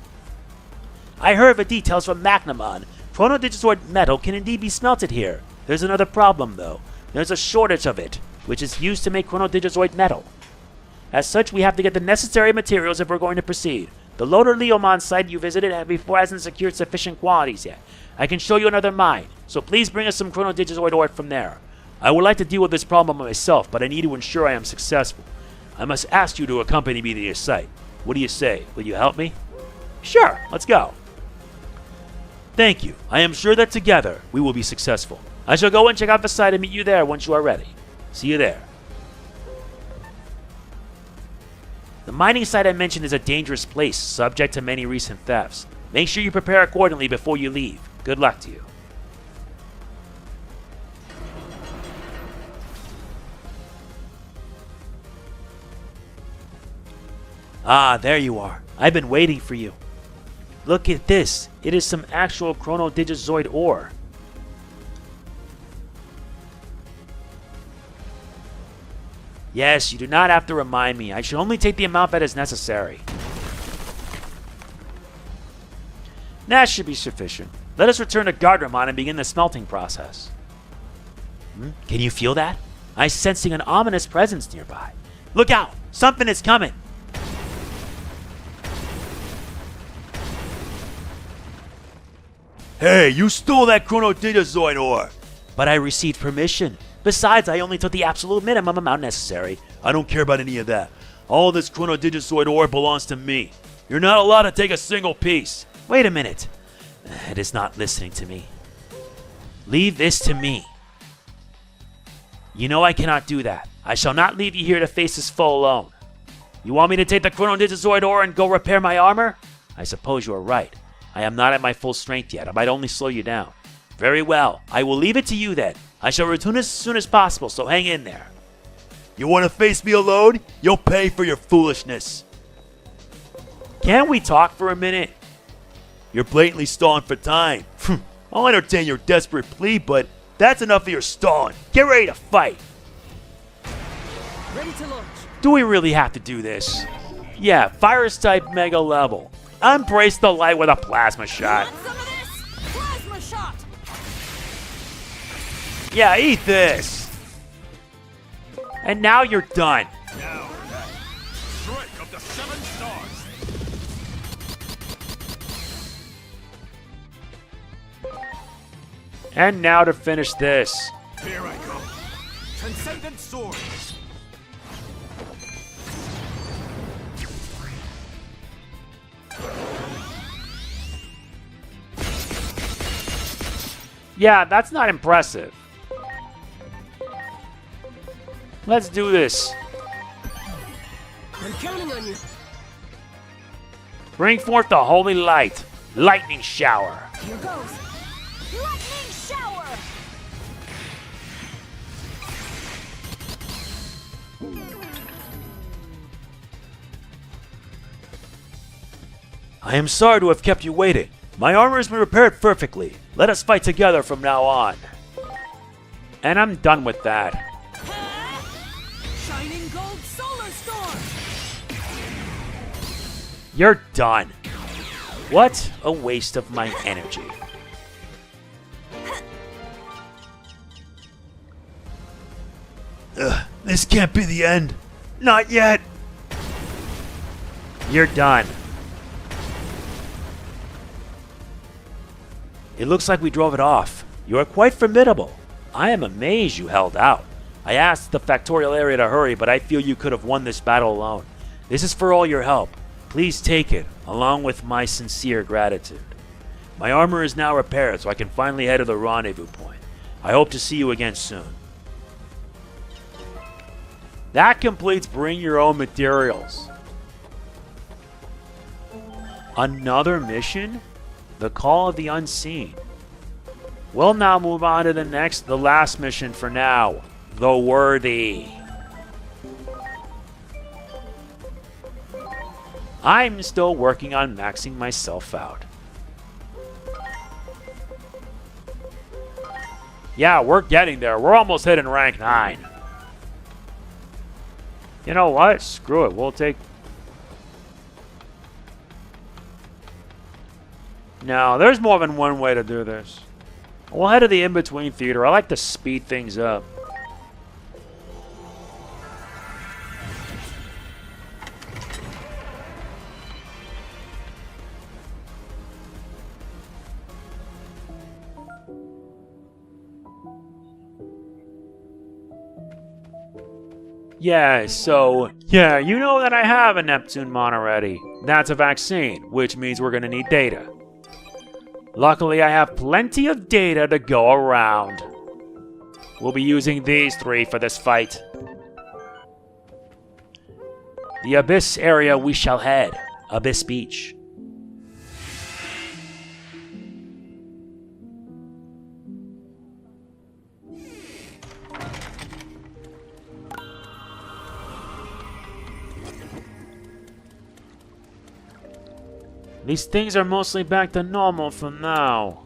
I heard the details from MegamanNG. Chrono Digizoid metal can indeed be smelted here. There's another problem, though. There's a shortage of it, which is used to make Chrono Digizoid metal. As such, we have to get the necessary materials if we're going to proceed. The Loader Leomon site you visited before hasn't secured sufficient quantities yet. I can show you another mine, so please bring us some Chrono Digizoid ore from there. I would like to deal with this problem myself, but I need to ensure I am successful. I must ask you to accompany me to your site. What do you say? Will you help me? Sure, let's go. Thank you. I am sure that together we will be successful. I shall go and check out the site and meet you there once you are ready. See you there. The mining site I mentioned is a dangerous place, subject to many recent thefts. Make sure you prepare accordingly before you leave. Good luck to you. Ah, there you are. I've been waiting for you. Look at this. It is some actual Chrono Digizoid ore. Yes, you do not have to remind me. I should only take the amount that is necessary. That should be sufficient. Let us return to Gardramon and begin the smelting process. Can you feel that? I'm sensing an ominous presence nearby. Look out! Something is coming! Hey, you stole that Chrono Digizoid ore! But I received permission. Besides, I only took the absolute minimum amount necessary. I don't care about any of that. All this Chrono Digizoid ore belongs to me. You're not allowed to take a single piece. Wait a minute. It is not listening to me. Leave this to me. You know I cannot do that. I shall not leave you here to face this foe alone. You want me to take the Chrono Digizoid ore and go repair my armor? I suppose you are right. I am not at my full strength yet. I might only slow you down. Very well. I will leave it to you then. I shall return as soon as possible, so hang in there. You want to face me alone? You'll pay for your foolishness. Can't we talk for a minute? You're blatantly stalling for time. I'll entertain your desperate plea, but that's enough of your stalling. Get ready to fight. Ready to launch. Do we really have to do this? Yeah, virus type mega level. Embrace the light with a plasma shot. Want some of this? Plasma shot. Yeah, eat this. And now you're done. Now, strike of the 7 stars. And now to finish this. Here I go. Transcendent sword. Yeah, that's not impressive. Let's do this. I'm counting on you. Bring forth the holy light. Lightning shower. Here goes. Lightning shower. I am sorry to have kept you waiting. My armor has been repaired perfectly. Let us fight together from now on. And I'm done with that. Shining gold solar storm. You're done. What a waste of my energy. This can't be the end. Not yet. You're done. It looks like we drove it off. You are quite formidable. I am amazed you held out. I asked the Factorial area to hurry, but I feel you could have won this battle alone. This is for all your help. Please take it, along with my sincere gratitude. My armor is now repaired, so I can finally head to the rendezvous point. I hope to see you again soon. That completes Bring Your Own Materials. Another mission? The Call of the Unseen. We'll now move on to the last mission for now. The Worthy. I'm still working on maxing myself out. Yeah, we're getting there. We're almost hitting rank 9. You know what? Screw it. We'll take... No, there's more than one way to do this. We'll head to the in-between theater. I like to speed things up. Yeah, so, yeah, you know that I have a Neptune Mon already. That's a vaccine, which means we're gonna need data. Luckily, I have plenty of data to go around. We'll be using these 3 for this fight. The Abyss area we shall head. Abyss Beach. These things are mostly back to normal for now.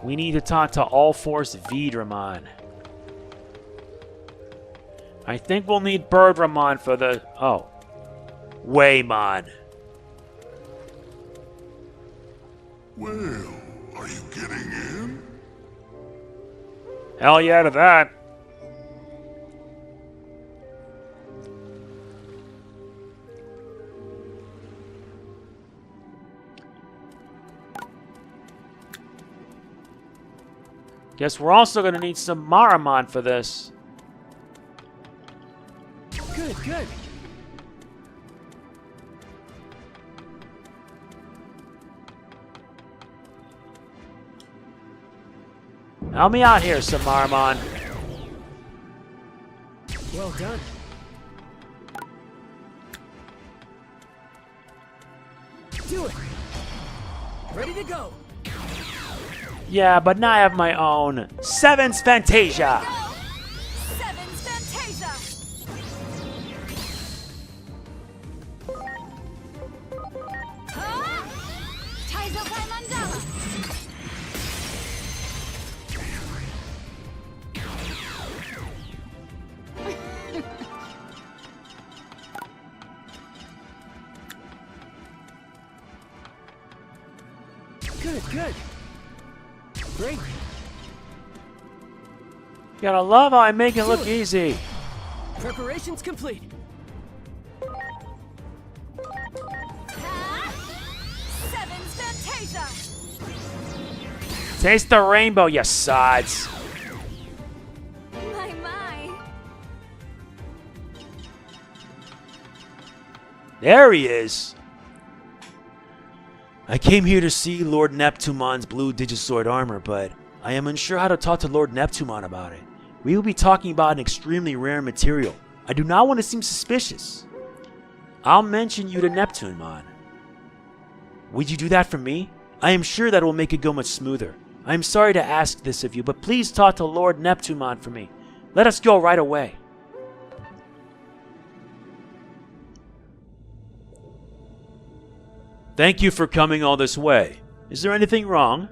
We need to talk to All Force Vidramon. I think we'll need Birdramon for the... Oh. Waymon. Well, are you getting in? Hell yeah to that. Guess we're also gonna need some Maramon for this. Good, good. Help me out here, some Maramon. Well done. Do it. Ready to go. Yeah, but now I have my own Seven's Fantasia. Seven's Fantasia. Huh? Taizokai Mandala. Good, good. Great. You gotta love how I make it look easy. Preparations complete. Huh? Seven's Fantasia. Taste the rainbow, you sods. My. There he is. I came here to see Lord Neptumon's blue Digisoid armor, but I am unsure how to talk to Lord Neptumon about it. We will be talking about an extremely rare material. I do not want to seem suspicious. I'll mention you to Neptunemon. Would you do that for me? I am sure that will make it go much smoother. I am sorry to ask this of you, but please talk to Lord Neptunemon for me. Let us go right away. Thank you for coming all this way. Is there anything wrong?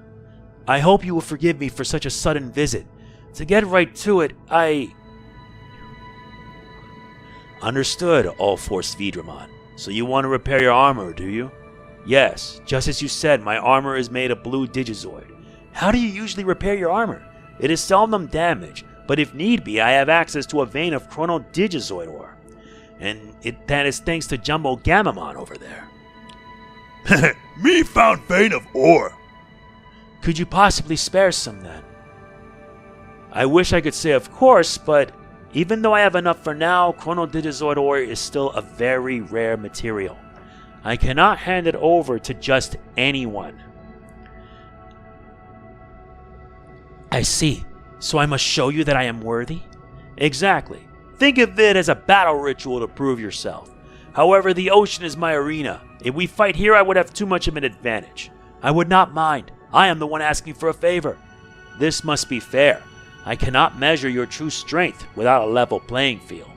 I hope you will forgive me for such a sudden visit. To get right to it, Understood, All-Force Vidramon. So you want to repair your armor, do you? Yes, just as you said, my armor is made of blue Digizoid. How do you usually repair your armor? It is seldom damaged, but if need be, I have access to a vein of Chrono Digizoid ore. And that is thanks to Jumbo Gamamon over there. Me found vein of ore. Could you possibly spare some then? I wish I could say of course, but even though I have enough for now, Chrono Digizoid ore is still a very rare material. I cannot hand it over to just anyone. I see. So I must show you that I am worthy? Exactly. Think of it as a battle ritual to prove yourself. However, the ocean is my arena. If we fight here, I would have too much of an advantage. I would not mind. I am the one asking for a favor. This must be fair. I cannot measure your true strength without a level playing field.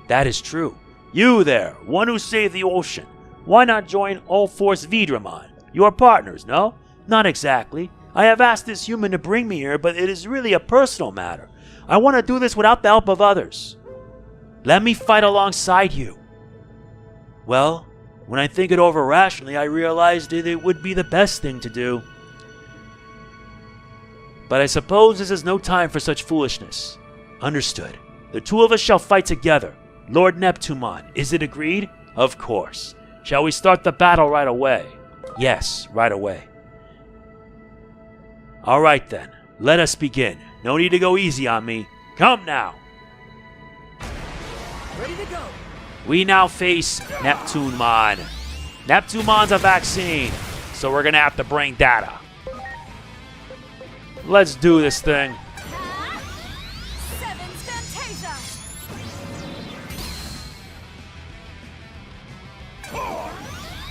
That is true. You there, one who saved the ocean. Why not join All-Force Vidramon? You are partners, no? Not exactly. I have asked this human to bring me here, but it is really a personal matter. I want to do this without the help of others. Let me fight alongside you. Well, when I think it over rationally, I realized that it would be the best thing to do. But I suppose this is no time for such foolishness. Understood. The two of us shall fight together. Lord Neptumon, is it agreed? Of course. Shall we start the battle right away? Yes, right away. Alright then, let us begin. No need to go easy on me. Come now! Ready to go. We now face Neptunemon. Neptunemon's a vaccine, so we're gonna have to bring data. Let's do this thing. Huh? Seven's Fantasia.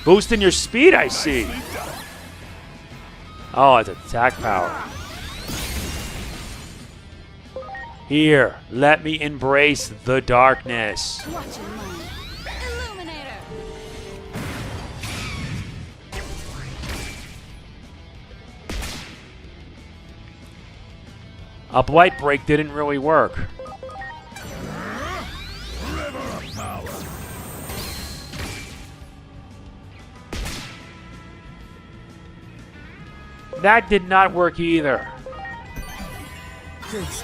Boosting your speed, I see. Oh, it's attack power. Here, let me embrace the darkness. Watch your mind. Illuminator. A Blight Break didn't really work. River of power. That did not work either. Thanks.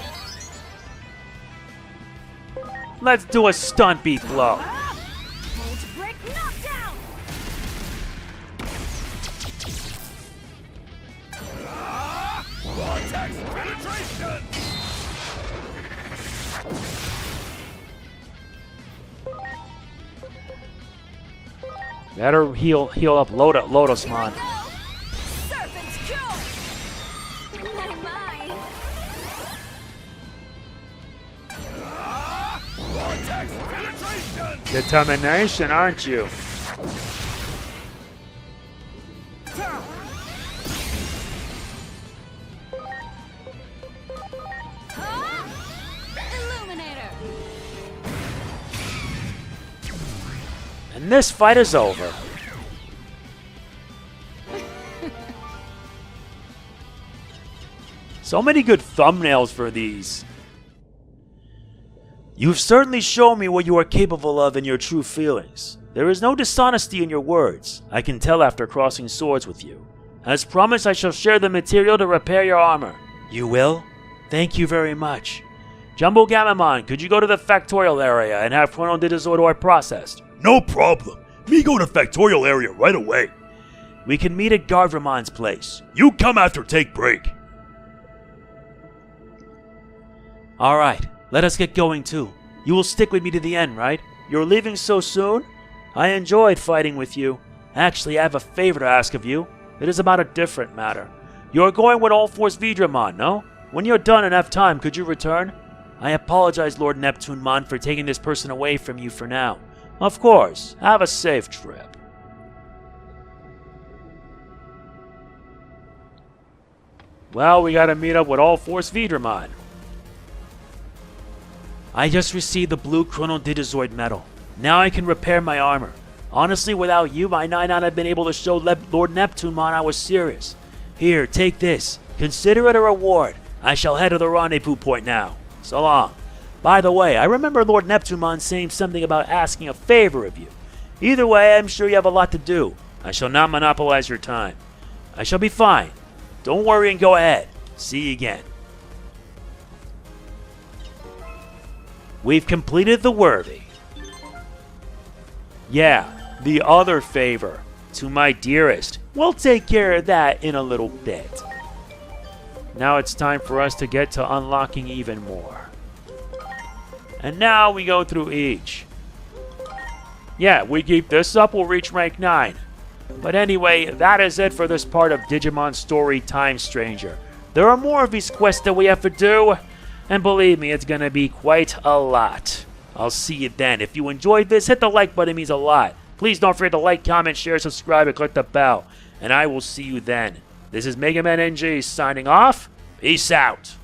Let's do a stunt beat blow. Volt break knockdown. Vortex penetration. Better heal up Lotusmon. Serpent's kill! My. Vortex penetration! Determination, aren't you? Huh? Illuminator! And this fight is over. So many good thumbnails for these. You've certainly shown me what you are capable of in your true feelings. There is no dishonesty in your words. I can tell after crossing swords with you. As promised, I shall share the material to repair your armor. You will? Thank you very much. Jumbo Gamamon, could you go to the factorial area and have Chrono Digizord processed? No problem. Me go to factorial area right away. We can meet at Gardramon's place. You come after take break. Alright, let us get going too. You will stick with me to the end, right? You're leaving so soon? I enjoyed fighting with you. Actually, I have a favor to ask of you. It is about a different matter. You're going with All Force Vidramon, no? When you're done and have time, could you return? I apologize, Lord Neptunemon, for taking this person away from you for now. Of course, have a safe trip. Well, we gotta meet up with All Force Vidramon. I just received the blue Chrono Digizord medal. Now I can repair my armor. Honestly, without you, I might not have been able to show Lord Neptunemon I was serious. Here, take this. Consider it a reward. I shall head to the rendezvous point now. So long. By the way, I remember Lord Neptunemon saying something about asking a favor of you. Either way, I'm sure you have a lot to do. I shall not monopolize your time. I shall be fine. Don't worry and go ahead. See you again. We've completed the worthy. Yeah, the other favor. To my dearest. We'll take care of that in a little bit. Now it's time for us to get to unlocking even more. And now we go through each. Yeah, we keep this up, we'll reach rank 9. But anyway, that is it for this part of Digimon Story Time Stranger. There are more of these quests that we have to do, and believe me, it's gonna be quite a lot. I'll see you then. If you enjoyed this, hit the like button, it means a lot. Please don't forget to like, comment, share, subscribe, and click the bell. And I will see you then. This is MegamanNG signing off. Peace out.